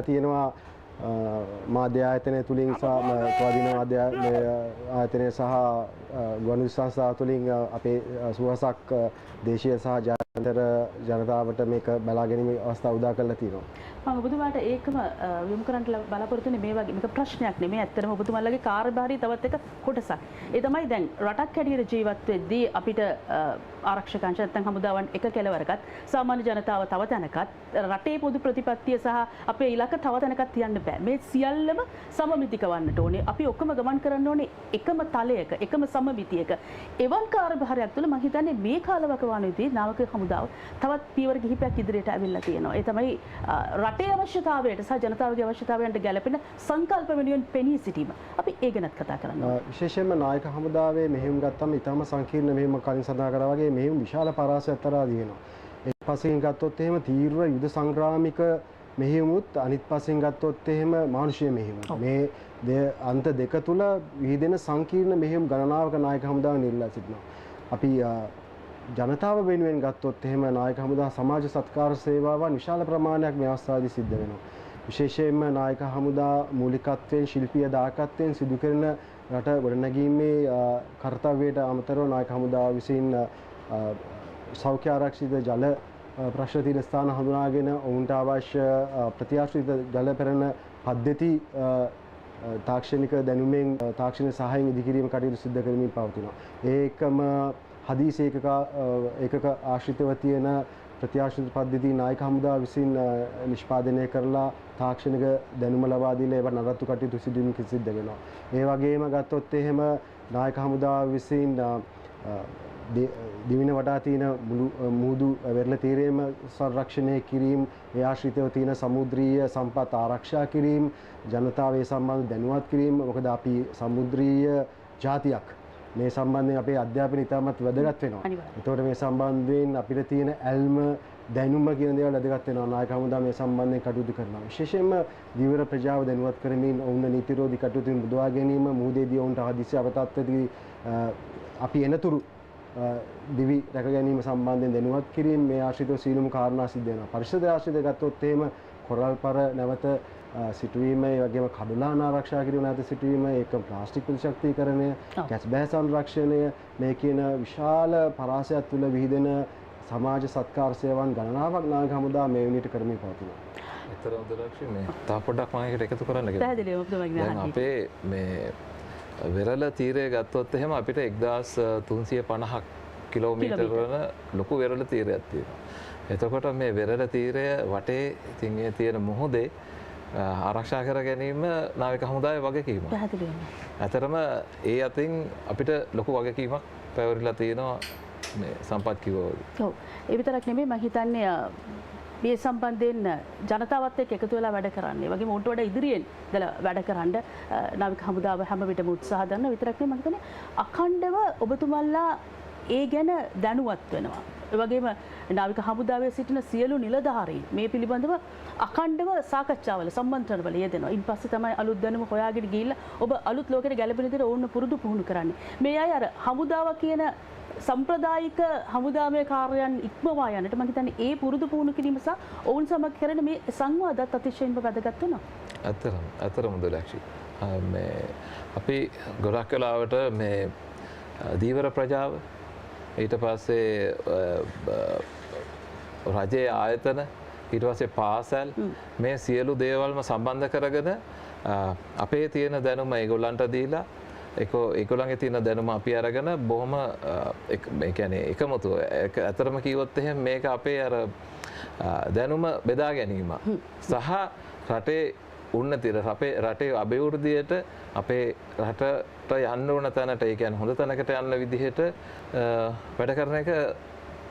තියෙනවා මාධ්‍ය ආයතනය තුලින් සහ ස්වාධීන මාධ්‍ය ආයතනය සහ ගුවන්විදුලි සංස්ථාව තුලින් අපේ සුවසක් දේශීය සහ ජාත්‍යන්තර ජනතාවට මේක බලා ගැනීමේ අවස්ථාව උදා කරලා තියෙනවා. මම ඔබතුමාට ඒකම යොමු කරන්න බලාපොරොත්තු වෙන්නේ මේ වගේ මේක ප්‍රශ්නයක් නෙමෙයි. ඇත්තටම ඔබතුමාලගේ කාර්යභාරී තවත් එක කොටසක්. ඒ තමයි දැන් රටක් හැටියට ජීවත් වෙද්දී අපිට ආරක්ෂක අංශ නැත්නම් හමුදාවන් එක කෙලවරකත් සාමාන්‍ය ජනතාව තව තැනකත් රටේ පොදු ප්‍රතිපත්තිය සහ අපේ ඉලක්ක තව තැනකත් තියන්න බෑ. මේ සියල්ලම සමමිතික වන්නට ඕනේ. අපි ඔක්කොම ගමන් කරන්න ඕනේ එකම තලයක, එකම සමමිතියක. එවන් කාර්යභාරයක් තුළ මම හිතන්නේ මේ කාලවකවානුවේදී නාවික හමුදාව තවත් පියවර කිහිපයක් ඉදිරියට ඇවිල්ලා තියෙනවා. ඒ තමයි රටේ අවශ්‍යතාවයට සහ ජනතාවගේ අවශ්‍යතාවයන්ට ගැළපෙන සංකල්ප වෙනුවෙන් පෙනී සිටීම. අපි ඒ ගැනත් කතා කරන්න ඕනේ. විශේෂයෙන්ම නායක හමුදාවේ මෙහෙයුම් ගත්තම ඉතාම සංකීර්ණ මෙහෙයුම කලින් සඳහන් කරා වගේ මෙහෙයුම් විශාල පරාසයක් තරහා දිනනවා. එක් පස්සෙන් ගත්තොත් එහෙම තීව්‍ර යුද සංග්‍රාමික මෙහෙයුමුත් අනිත් පස්සෙන් ගත්තොත් එහෙම මානුෂීය මෙහෙයුමුත්. මේ අන්ත දෙක තුල විහිදෙන සංකීර්ණ මෙහෙයුම් ගණනාවක නායක හමුදාව නිරලා සිටිනවා. අපි ජනතාව වෙනුවෙන් ගත්තොත් එහෙම නායක හමුදා සමාජ සත්කාර සේවාවන් විශාල ප්‍රමාණයක් මේ අවස්ථාවේදී සිද්ධ වෙනවා. විශේෂයෙන්ම නායක හමුදා මූලිකත්වයෙන් ශිල්පීය දායකත්වයෙන් සිදු කරන රට ගොඩනැගීමේ කාර්යයට අමතරව නායක හමුදාව විසින් සෞඛ්‍ය ආරක්ෂිත ජල ප්‍රශ්න තියෙන ස්ථාන හඳුනාගෙන ඔවුන්ට අවශ්‍ය ප්‍රතිආශ්‍රිත ජල පෙරණ පද්ධති තාක්ෂණික දැනුමෙන් තාක්ෂණික සහායෙන් ඉදිකිරීම කටයුතු සිදු කරමින් පවතිනවා. ඒකම හදිසි ඒකක ආශ්‍රිතව තියෙන ප්‍රතිආශ්‍රිත පද්ධති නායක හමුදාව විසින් නිෂ්පාදනය කරලා තාක්ෂණික දැනුම ලබා දීලා ඒව නඩත්තු කටයුතු සිදුවීම සිද්ධ වෙනවා. ඒ වගේම ගත්තොත් එහෙම නායක හමුදාව විසින් දිවින වටා තියෙන මුහුදු වෙරළ තීරයේම සංරක්ෂණය කිරීම, ඒ ආශ්‍රිතව තියෙන සමුද්‍රීය සම්පත් ආරක්ෂා කිරීම, ජනතාව ඒ සම්බන්ධ දැනුවත් කිරීම. මොකද අපි සමුද්‍රීය ජාතියක්. මේ සම්බන්ධයෙන් අපේ අධ්‍යාපනය ඉතාමත් වැදගත් වෙනවා. ඒතකොට මේ සම්බන්ධයෙන් අපිට තියෙන ඇල්ම දැනුම කියන දේවල් වැදගත් වෙනවා. නායක හමුදා මේ සම්බන්ධයෙන් කටයුතු කරනවා. විශේෂයෙන්ම දීවර ප්‍රජාව දැනුවත් කරමින් ඔවුන් නීතිරෝධී කටයුතුන් බුදවා ගැනීම, මුහුදේදී ඔවුන්ට හදිසි අවතත්වදී අපි එනතුරු දිවි රැක ගැනීම සම්බන්ධයෙන් දැනුවත් කිරීම, මේ ආශ්‍රිතව සීලුම කාරණා සිද්ධ වෙනවා. පරිසර ආශ්‍රිත ගත්තොත් එහෙම කොරල්පර නැවත සිටුවීම, ඒ වගේම කඩලාන ආරක්ෂා කිරීම, නැවත සිටුවීම, ඒක ප්ලාස්ටික් ප්‍රතිශක්තිකරණය, කැස්බෑ සංරක්ෂණය, මේ කියන විශාල පරාසයක් තුළ විහිදෙන සමාජ සත්කාර සේවාවන් ගණනාවක් නායක හමුදා මේ වෙනියට කරමින් පවතිනවා. ඇත්තටම උදලක්ෂි මේ තව පොඩ්ඩක් මම ඒකට එකතු කරන්න කියලා. පැහැදිලිවම ඔබතුමාගේ දැන් අපේ මේ වෙරළ තීරය ගත්තොත් එහෙම අපිට 1350ක් කිලෝමීටර් වන ලොකු වෙරළ තීරයක් තියෙනවා. එතකොට මේ වෙරළ තීරය වටේ ඉතින් ඒ තියෙන මුහුදේ ආරක්ෂා කර ගැනීම නාවික හමුදාවේ වගකීමක්. පැහැදිලිවම. ඇතරම ඒ අතින් අපිට ලොකු වගකීමක් පැවරිලා තියෙනවා මේ සම්පත් කිව්වා වගේ. ඔව්. ඒ විතරක් නෙමෙයි මම හිතන්නේ මේ සම්බන්ධයෙන් ජනතාවත් එක්ක එකතු වෙලා වැඩ කරන්න. ඒ වගේම උන්ට වඩා ඉදිරියෙන් ඉඳලා වැඩ කරන්න නාවික හමුදාව හැම විටම උත්සාහ දරනවා. විතරක් නෙමෙයි මම හිතන්නේ අඛණ්ඩව ඔබතුමල්ලා ඒ ගැන දැනුවත් වෙනවා. ඒ වගේම නාවික හමුදාවේ සිටින සියලු නිලධාරීන් මේ පිළිබඳව අඛණ්ඩව සාකච්ඡාවල සම්මන්ත්‍රණවල යෙදෙනවා. ඉන්පස්සේ තමයි අලුත් දැනුම හොයාගෙන ගිහිල්ලා ඔබ අලුත් ලෝකෙට ගැලපෙන විදිහට ඕන්න පුරුදු පුහුණු කරන්නේ. මේ අය අර හමුදාව කියන සම්ප්‍රදායික හමුදාමය කාර්යයන් ඉක්මවා යන්නට මම හිතන්නේ ඒ පුරුදු පුහුණු කිරීම සහ ඔවුන් සමග කරන මේ සංවාදات අතිශයින්ම වැදගත් වෙනවා. ඇත්තටම මුදලක්ෂි. මේ අපි ගොඩක් වෙලාවට මේ දීවර ප්‍රජාව ඊට පස්සේ රජයේ ආයතන ඊට පස්සේ පාසල් මේ සියලු දේවල්ම සම්බන්ධ කරගෙන අපේ තියෙන දැනුම ඒගොල්ලන්ට දීලා ඒගොල්ලන්ගේ තියෙන දැනුම අපි අරගෙන බොහොම ඒ කියන්නේ එකමුතුව ඇතරම කිව්වොත් එහෙනම් මේක අපේ අර දැනුම බෙදා ගැනීම සහ රටේ උන්නතියට රටේ අභිවෘද්ධියට අපේ රටට යන්න ඕන තැනට ඒ කියන්නේ හොඳ තැනකට යන්න විදිහට වැඩ කරන එක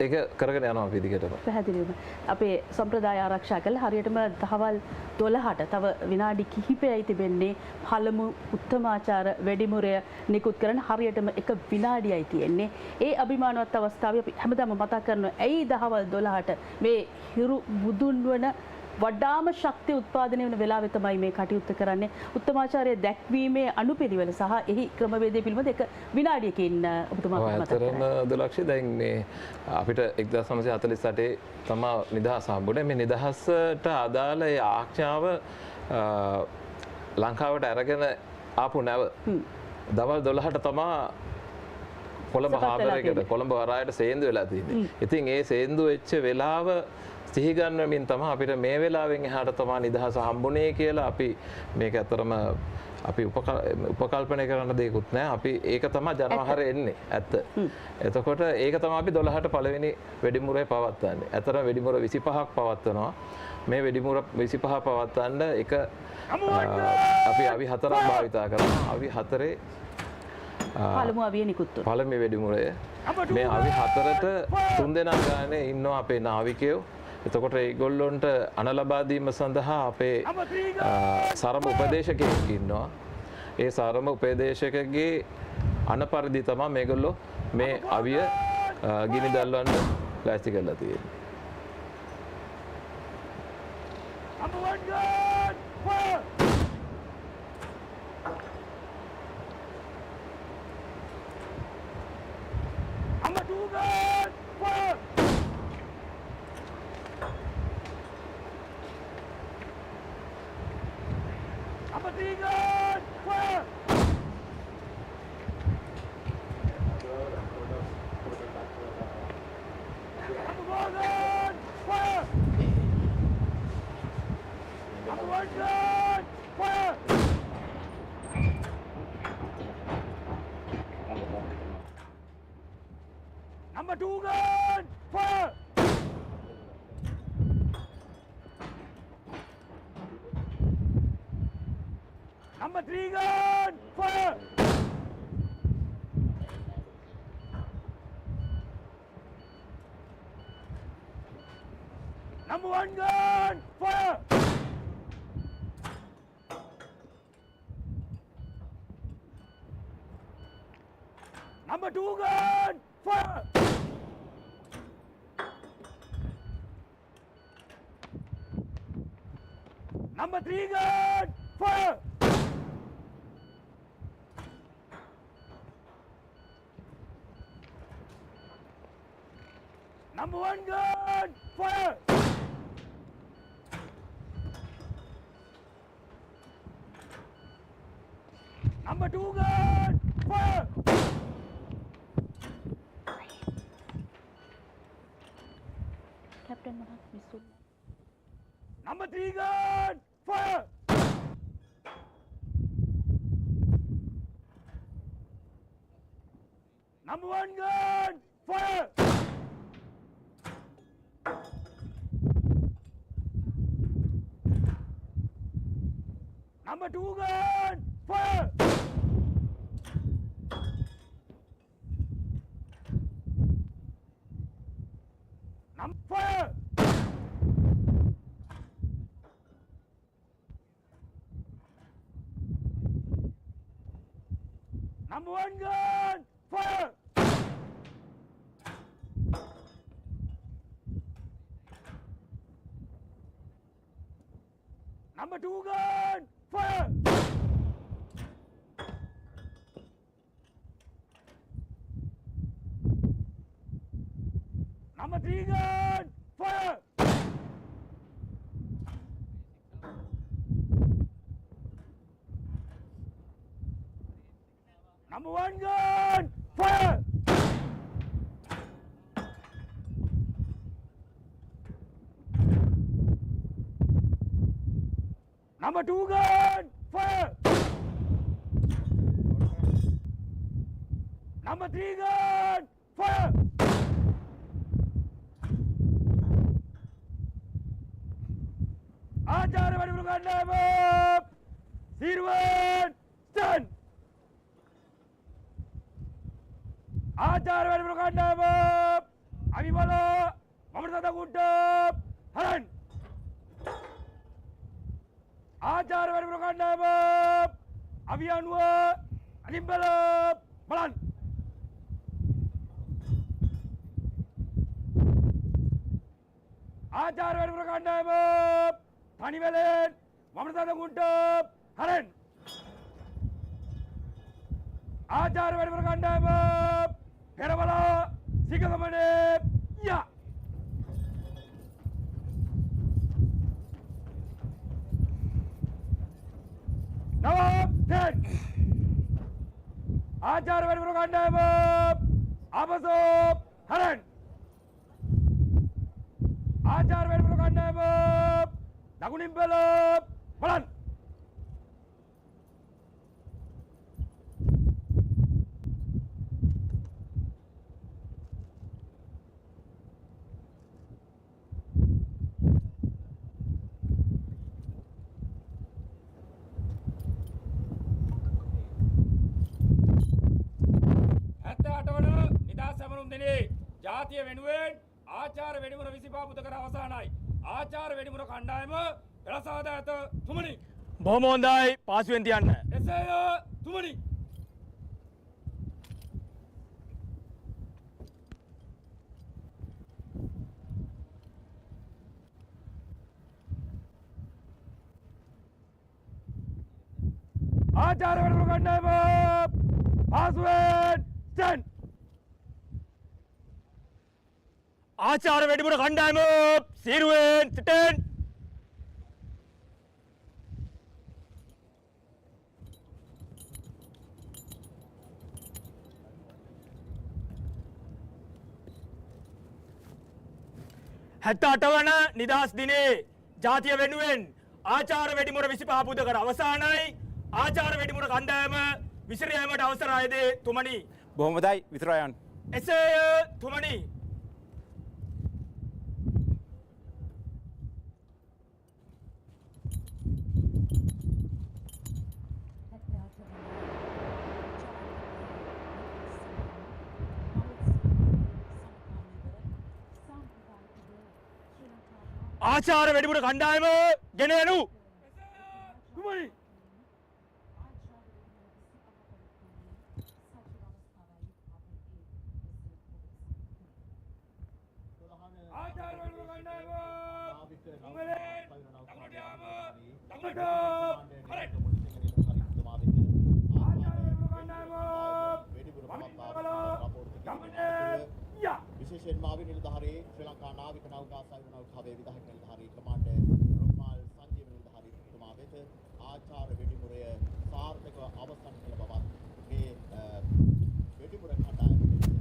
ඒක කරගෙන යනවා විදිහටම. පැහැදිලිවම අපේ සම්ප්‍රදාය ආරක්ෂා කළ හරියටම දහවල් 12ට තව විනාඩි කිහිපයයි තිබෙන්නේ පළමු උත්තමාචාර වැඩිමුරය නිකුත් කරන හරියටම එක විනාඩියයි තියෙන්නේ. ඒ අභිමානවත් අවස්ථාවේ අපි හැමදාම මතක් කරනවා ඇයි දහවල් 12ට මේ හිරු බුදුන් වන වඩාම ශක්තිය උත්පාදනය වන වෙලාවෙ තමයි මේ කටයුත්ත කරන්නේ. උත්තමාචාරය දැක්වීමේ අනුපිළිවෙල සහ එහි ක්‍රමවේදය පිළිබඳ එක විනාඩියකින් ඔබතුමා මතක් කරනවා. දලක්ෂි දැන් මේ අපිට 1948 තමා නිදහස හම්බුනේ. මේ නිදහසට අදාළ ඒ ආඥාව ලංකාවට අරගෙන ආපු නැව දවල් 12ට තමා කොළඹ හාබරයකට කොළඹ වරායට සේන්දු වෙලා තියෙන්නේ. ඉතින් ඒ සේන්දු වෙච්ච වෙලාව සිහි ගන්නමින් තමයි අපිට මේ වෙලාවෙන් එහාට තමයි නිදහස හම්බුනේ කියලා අපි මේක ඇත්තරම අපි උපකල්පනය කරන්න දෙයක්වත් නැහැ. අපි ඒක තමයි ජනවහර එන්නේ ඇත්ත. එතකොට ඒක තමයි අපි 12ට පළවෙනි වෙඩිමුරේ පවත්වන්නේ. ඇත්තටම වෙඩිමුර 25ක් පවත්වනවා. මේ වෙඩිමුර 25 පවත්වන්න එක අපි අවි 4ක් භාවිතා කරනවා. අවි 4 පළමු අවිය නිකුත් වුණා. පළමු වෙඩිමුරය මේ අවි 4ට 3 දෙනා ගානේ ඉන්නවා අපේ නාවිකයෝ. එතකොට ඒගොල්ලොන්ට අණ ලබා දීම සඳහා අපේ සරම උපදේශකයෙක් ඉන්නවා. ඒ සරම උපදේශකගේ අණ පරිදි තමයි මේගොල්ලෝ මේ අවිය ගිනි දැල්වන්න ප්ලාස්ටික් කරලා තියෙන්නේ. Number 2 gun, fire! Number 3 gun, fire! Number 1 gun, fire! Number 2 gun, fire! Number 3 gun, fire! Number 1 gun, fire! Number 2 gun, fire! Captain Mahat Misul. Number 3 gun, fire! Number 1 gun, fire! Number 2 gun, fire! Fire! Number 1 gun, fire! Number 2 gun, fire! Number 3 gun, fire! Number 1 gun, fire! Number 2 gun, fire! Number 3 gun, fire! ආචාර්ය වැඩිපුර කණ්ඩායම සිරුවන් ස්ටන් ආචාර්ය වැඩිපුර කණ්ඩායම අවිවල මමරතද කුට්ට හරන් ආචාර්ය වැඩිපුර කණ්ඩායම අවියනුව අලිම්බල බලන් ආචාර්ය වැඩිපුර කණ්ඩායම පනිවැලෙන් මමරතද කුට්ට හරන් ආචාර්ය වැඩිපුර කණ්ඩායම පෙරවල සිගගමනේ යා ආචාර වැඩිපුර කණ්ඩායම ආපසු හරන්. ආචාර වැඩිපුර කණ්ඩායම දකුණින් බලන්න. ජාතිය වෙනුවෙන් ආචාර වැඩිමුර 25 පුදකර අවසానයි. ආචාර වැඩිමුර කණ්ඩායම පෙරසාද ඇත තුමනි. බොහොම හොඳයි පාසුවෙන් තියන්න. එසේය තුමනි. ආචාර වැඩිමුර කණ්ඩායම පාසුවෙන් ස්ටෑන්ඩ්. ආචාර වැඩිපුර කණ්ඩායම සීරුවෙන් සිටෙන්. හැත්ත 8 වන නිදහස් දිනේ ජාතිය වෙනුවෙන් ආචාර වැඩිමුර 25 පුදකර අවසానයි. ආචාර වැඩිමුර කණ්ඩායම විසිර යාමට අවසරයිද තුමනි. බොහොම හොඳයි විතරයි යන්න. එසේය තුමනි. ආචාර වැඩිපුර කණ්ඩායම ගෙන යනු. තුමනි. ආචාර වැඩිපුර කණ්ඩායම විශේෂයෙන්ම ආවි නිලධාරී ශ්‍රී ලංකා නාවික නෞකා සයුර නෞකාවේ විධායක නිලධාරී කමාන්ඩර් රුක්මාල් සංජීව නිලධාරී තුමා වෙත ආචාර වෙඩිමුරය සාර්ථකව අවසන් කළ බවත් මේ වෙඩිමුර කණ්ඩායමේ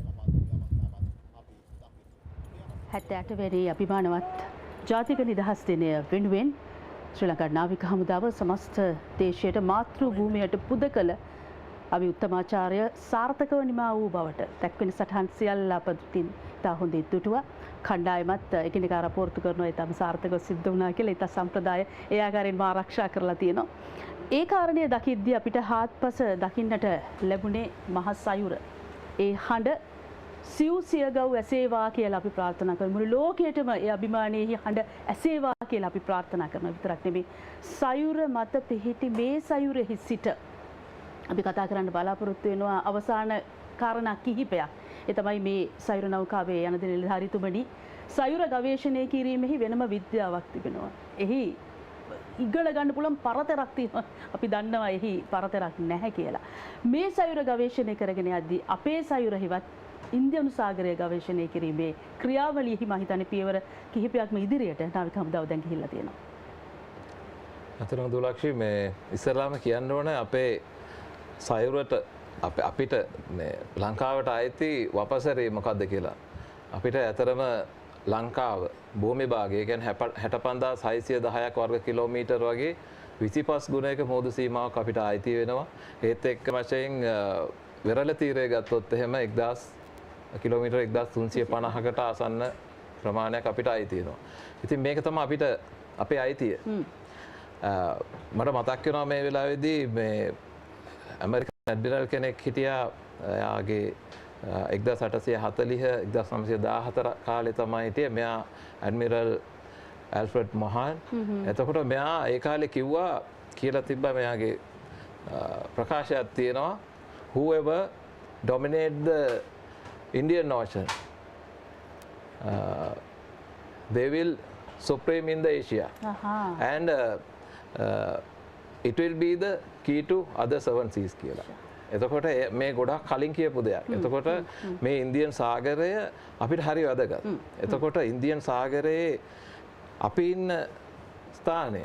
ලබා දෙන අවස්ථාවක් අපි දකිනවා. 78 වෙනි අභිමානවත් ජාතික නිදහස් දිනය වෙනුවෙන් ශ්‍රී ලංකා නාවික හමුදාව සමස්ත දේශයට මාතෘ භූමියට පුද කළ අපි උත්තමාචාර්ය සාර්ථකව නිමා වූ බවට දැක්වෙන සටහන් සියල්ල අපදින් තා හොඳින් දුටුවා. කණ්ඩායමත් එකිනෙකා රපෝර්තු කරනවා ඊටම සාර්ථකව සිද්ධ වුණා කියලා ඊට සම්ප්‍රදාය ඒ ආකාරයෙන්ම ආරක්ෂා කරලා තියෙනවා. ඒ කාරණය දකිද්දී අපිට හාත්පස දකින්නට ලැබුණේ මහ සයුර. ඒ හඬ සිව් සියගව් ඇසේවා කියලා අපි ප්‍රාර්ථනා කරමු. මුළු ලෝකයටම ඒ අභිමානයේ හඬ ඇසේවා කියලා අපි ප්‍රාර්ථනා කරනවා. විතරක් නෙමෙයි සයුර මත පිහිටි මේ සයුරෙහි සිට අපි කතා කරන්න බලාපොරොත්තු වෙනවා අවසාන කාරණා කිහිපයක්. ඒ තමයි මේ සයුර නෞකාවේ යන දින නිලධාරීතුමනි සයුර ගවේෂණය කිරීමෙහි වෙනම විද්‍යාවක් තිබෙනවා. එහි ඉගෙන ගන්න පුළුවන් පරතරක් තියෙනවා. අපි දන්නවා එහි පරතරක් නැහැ කියලා. මේ සයුර ගවේෂණය කරගෙන යද්දී අපේ සයුරෙහිවත් ඉන්දියානු සාගරය ගවේෂණය කිරීමේ ක්‍රියාවලියෙහි මම හිතන්නේ පියවර කිහිපයක්ම ඉදිරියට නාවික හමුදාව දැන් ගිහිල්ලා තියෙනවා. අතරම දුලක්ෂි මේ ඉස්සරලාම කියන්න ඕන අපේ සයුරට අපිට ලංකාවට අයිති වපසරේ මොකක්ද කියලා. අපිට ඇතරම ලංකාව භූමි භාගය කියන්නේ 65610ක් වර්ග කිලෝමීටර් වගේ 25 ගුණයක මෝදු සීමාවක් අපිට අයිති වෙනවා. ඒත් එක්ක වශයෙන් වෙරළ තීරය ගත්තොත් එහෙම 1000 කිලෝමීටර් 1350කට ආසන්න ප්‍රමාණයක් අපිට අයිති වෙනවා. ඉතින් මේක තමයි අපිට අපේ අයිතිය. මට මතක් වෙනවා මේ වෙලාවේදී මේ ඇමරිකන් ඇඩ්මිරල් කෙනෙක් හිටියා. එයාගේ 1840 1914 කාලේ තමයි හිටියේ. මෙයා ඇඩ්මිරල් ඇල්ෆ්‍රඩ් මොහන්. එතකොට මෙයා ඒ කාලේ කිව්වා කියලා තිබ්බා මෙයාගේ ප්‍රකාශයක් තියෙනවා whoever dominate the Indian Ocean they will supreme in the Asia and it will be the key to other seven seas කියලා. එතකොට මේ ගොඩක් කලින් කියපු දෙයක්. එතකොට මේ ඉන්දියන් සාගරය අපිට හරි වැදගත්. එතකොට ඉන්දියන් සාගරයේ අපි ඉන්න ස්ථානය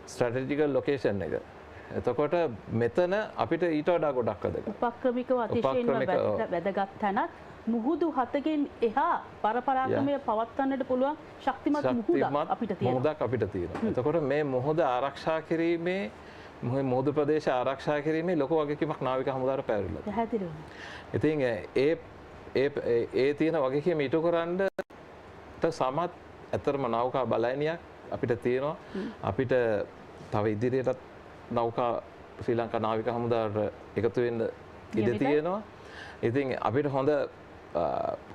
ස්ට්‍රැටජිකල් ලොකේෂන් එක එතකොට මෙතන අපිට ඊට වඩා ගොඩක් වැදගත්. උපක්‍රමිකව අතිශයින්ම වැදගත් තැනක්. මුහුදු හතකින් එහා පරපරාක්‍රමය පවත්වන්නට පුළුවන් ශක්තිමත් මුහුදක් අපිට තියෙනවා. මුහුදක් අපිට තියෙනවා. එතකොට මේ මුහුද ආරක්ෂා කිරීමේ මුහුදු ප්‍රදේශ ආරක්ෂා කිරීමේ ලොකු වගකීමක් නාවික හමුදාවට පැවරිලා. පැහැදිලිව. ඉතින් ඒ තියෙන වගකීම ඊට කරන්න සමත් ඇතරම නෞකා බලයනියක් අපිට තියෙනවා. අපිට තව ඉදිරියටත් නෞකා ශ්‍රී ලංකා නාවික හමුදාවට එකතු වෙන්න ඉඩ තියෙනවා. ඉතින් අපිට හොඳ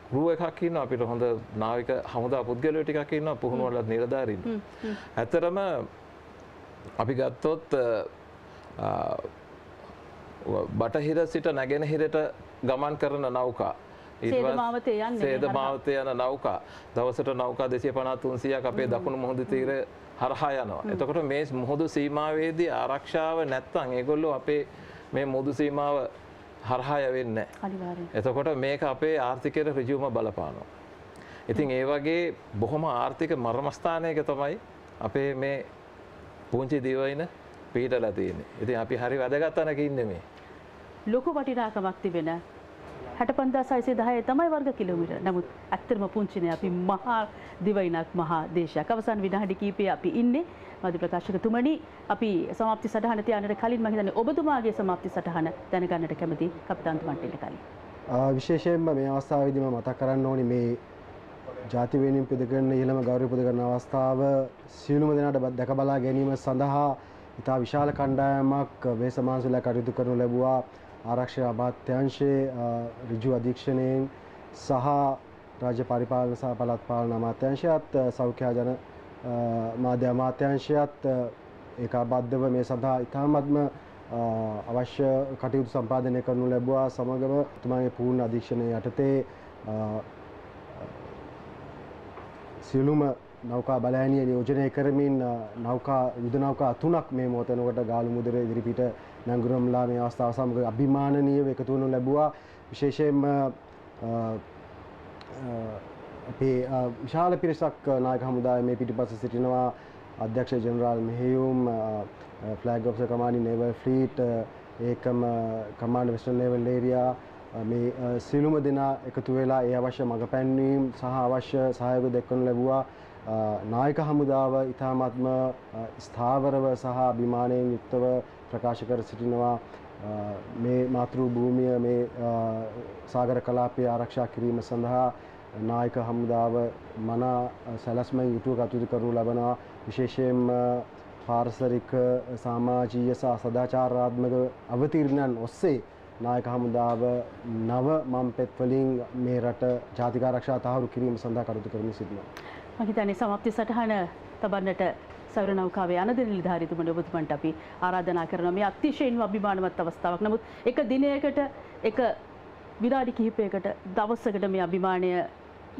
ක්‍රූ එකක් ඉන්නවා, අපිට හොඳ නාවික හමුදා පුද්ගලයෝ ටිකක් ඉන්නවා, පුහුණු වලත් නිලධාරීන්. ඇත්තරම අපි ගත්තොත් බටහිර සිට නැගෙනහිරට ගමන් කරන නෞකා, සේදමාවතේ යන නෞකා දවසට නෞකා 250-300ක් අපේ දකුණු මුහුදු තීරය හරහා යනවා. එතකොට මේ මුහුදු සීමාවේදී ආරක්ෂාව නැත්නම් ඒගොල්ලෝ අපේ මේ මුහුදු සීමාව හරහා යවෙන්නේ නැහැ. එතකොට මේක අපේ ආර්ථිකයට ඍජුවම බලපානවා. ඉතින් ඒ වගේ බොහොම ආර්ථික මර්මස්ථානයක තමයි අපේ මේ පුංචි දිවයින පිහිටලා තියෙන්නේ. ඉතින් අපි හරි වැදගත් තැනක ඉන්නේ මේ. ලොකු වටිනාකමක් තිබෙන 65610 තමයි වර්ග කිලෝමීටර. නමුත් ඇත්තටම පුංචිනේ අපි මහා දිවයිනක් මහා දේශයක්. අවසන් විනාඩි කිහිපය අපි ඉන්නේ. මධ්‍ය ප්‍රකාශකතුමනි, අපි සමාප්ති සටහන තියන්නට කලින් මම හිතන්නේ ඔබතුමාගේ සමාප්ති සටහන දැනගන්නට කැමති කපිතාන්තුමන්ට ඉන්න කලින්. විශේෂයෙන්ම මේ අවස්ථාවේදී මම මතක් කරන්න ඕනේ මේ ජාති වෙනුවෙන් පිළිගන්න ඉහළම ගෞරව පුදකරන අවස්ථාව සියලුම දෙනාට දැක බලා ගැනීම සඳහා ඉතා විශාල කණ්ඩායමක් වේසමාංශලා කටයුතු කරනු ලැබුවා. ආරක්ෂක අමාත්‍යාංශයේ ඍජු අධීක්ෂණයෙන් සහ රාජ්‍ය පරිපාලන සහ පළාත් පාලන අමාත්‍යාංශයත් සෞඛ්‍ය ජන මාධ්‍ය අමාත්‍යාංශයත් ඒකාබද්ධව මේ සඳහා ඉතාමත්ම අවශ්‍ය කටයුතු සම්පාදනය කරනු ලැබුවා. සමගම තුමාගේ පූර්ණ අධීක්ෂණය යටතේ සියලුම නෞකා බලයනිය නියෝජනය කරමින් යුද නෞකා 3ක් මේ මොහොතනකොට ගාලු මුදර ඉදිරිපිට නැංගුරම්ලා මේ අවස්ථාව සමග අභිමානනීයව එකතු වෙනු ලැබුවා. විශේෂයෙන්ම අපේ විශාල පිරිසක් නායක හමුදාවේ මේ පිටිපස්ස සිටිනවා. අධ්‍යක්ෂ ජෙනරාල් මෙහෙයුම්, ෆ්ලැග් ඔෆිසර් කමාන්ඩින් නේවල් ෆ්ලීට්, ඒකම කමාන්ඩර් වෙස්ටර්න් නේවල් ඒරියා, මේ සියලුම දෙනා එකතු වෙලා ඒ අවශ්‍ය මඟ පැන්වීම් සහ අවශ්‍ය සහයෝගය දක්වනු ලැබුවා. නායක හමුදාව ඉතාමත්ම ස්ථාවරව සහ අභිමානයෙන් යුක්තව ප්‍රකාශ කර සිටිනවා මේ මාතෘ භූමිය මේ සාගර කලාපය ආරක්ෂා කිරීම සඳහා නායක හමුදාව මනා සැලැස්මෙන් යුතුව කටයුතු කරනු ලබනවා. විශේෂයෙන්ම පාරිසරික සමාජීය සහ සදාචාරාත්මක අවතීර්ණයන් ඔස්සේ නායක හමුදාව නව මම්පෙත් වලින් මේ රට ජාතික ආරක්ෂා තහවුරු කිරීම සඳහා කටයුතු කරමින් සිටිනවා. මම හිතන්නේ සමාප්ති සටහන තබන්නට සෞර නෞකාවේ අනද නිලධාරීතුමනි ඔබතුමන්ට අපි ආරාධනා කරනවා. මේ අතිශයින්ම අභිමානවත් අවස්ථාවක්. නමුත් එක දිනයකට එක විනාඩි කිහිපයකට දවසකට මේ අභිමානය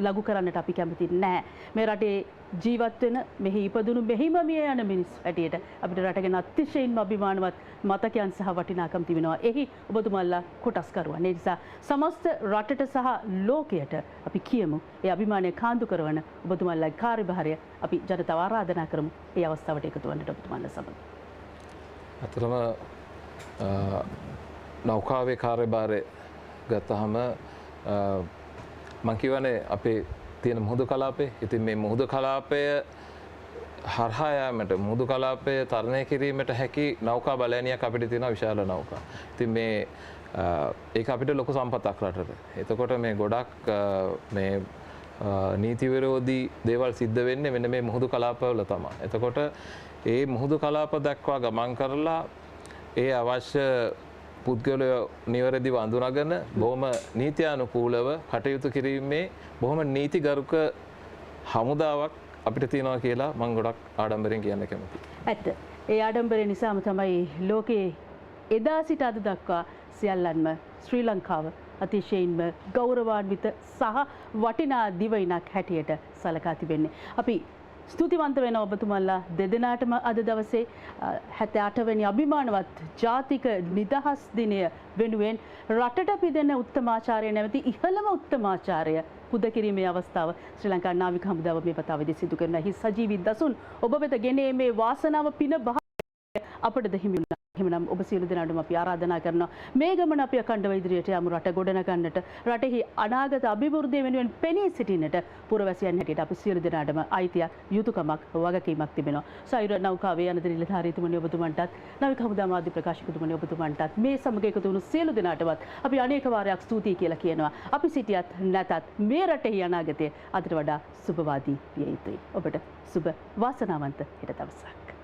ලඝු කරන්නට අපි කැමති නැහැ. මේ රටේ ජීවත් වෙන මෙහි ඉපදුණු මෙහිම මිය යන මිනිස් හැටියට අපිට රට ගැන අතිශයින්ම අභිමානවත් මතකයන් සහ වටිනාකම් තිබෙනවා. එහි ඔබතුමාලා කොටස්කරුවන්. ඒ නිසා සමස්ත රටට සහ ලෝකයට අපි කියමු ඒ අභිමානය කාන්දු කරන ඔබතුමාලාගේ කාර්යභාරය අපි ජනතාව ආරාධනා කරමු ඒ අවස්ථාවට එකතු වන්නට ඔබතුමාලා සමග. අතරම නෞකාවේ කාර්යභාරය ගත්තහම මම කියවනේ අපේ තියෙන මුහුදු කලාපේ. ඉතින් මේ මුහුදු කලාපය හරහා යාමට මුහුදු කලාපය තරණය කිරීමට හැකි නෞකා බලයනියක් අපිට තියෙනවා, විශාල නෞකා. ඉතින් මේ ඒක අපිට ලොකු සම්පතක් රටට. එතකොට මේ ගොඩක් මේ නීති විරෝධී දේවල් සිද්ධ වෙන්නේ මෙන්න මේ මුහුදු කලාපවල තමයි. එතකොට ඒ මුහුදු කලාප දක්වා ගමන් කරලා ඒ අවශ්‍ය පුද්ගලයෝ නිවැරදිව අඳුනගෙන බොහොම නීත්‍යානුකූලව කටයුතු කිරීමේ බොහොම නීතිගරුක හමුදාවක් අපිට තියෙනවා කියලා මම ගොඩක් ආඩම්බරෙන් කියන්න කැමතියි. ඇත්ත. ඒ ආඩම්බරය නිසාම තමයි ලෝකයේ එදා සිට අද දක්වා සියල්ලන්ම ශ්‍රී ලංකාව අතිශයින්ම ගෞරවාන්විත සහ වටිනා දිවයිනක් හැටියට සලකා තිබෙන්නේ. අපි ස්තුතිවන්ත වෙන ඔබතුමල්ලා දෙදෙනාටම අද දවසේ 78 වෙනි අභිමානවත් ජාතික නිදහස් දිනය වෙනුවෙන් රටට පිදෙන උත්තමාචාරය නැවති ඉහළම උත්තමාචාරය පුද කිරීමේ අවස්ථාව ශ්‍රී ලංකා නාවික හමුදාව මේ වතාවේදී සිදු කරන හි සජීවී දසුන් ඔබ වෙත ගෙනීමේ වාසනාව පින අපටද හිමි වුණා. එහෙමනම් ඔබ සියලු දෙනාටම අපි ආරාධනා කරනවා මේ ගමන අපි අඛණ්ඩව ඉදිරියට යමු රට ගොඩනගන්නට රටෙහි අනාගත අභිවෘද්ධිය වෙනුවෙන් පෙනී සිටින්නට පුරවැසියන් හැටියට අපි සියලු දෙනාටම අයිතියක් යුතුයකමක් වගකීමක් තිබෙනවා. සයුර නෞකාවේ යන නිලධාරීතුමනි ඔබතුමන්ටත් නාවික හමුදා මාධ්‍ය ප්‍රකාශකතුමනි ඔබතුමන්ටත් මේ සමග එකතු වුණු සියලු දෙනාටවත් අපි අනේක වාරයක් ස්තුතියි කියලා කියනවා. අපි සිටියත් නැතත් මේ රටෙහි අනාගතය අදට වඩා සුබවාදී විය යුතුයි. ඔබට සුබ වාසනාවන්ත හෙට දවසක්.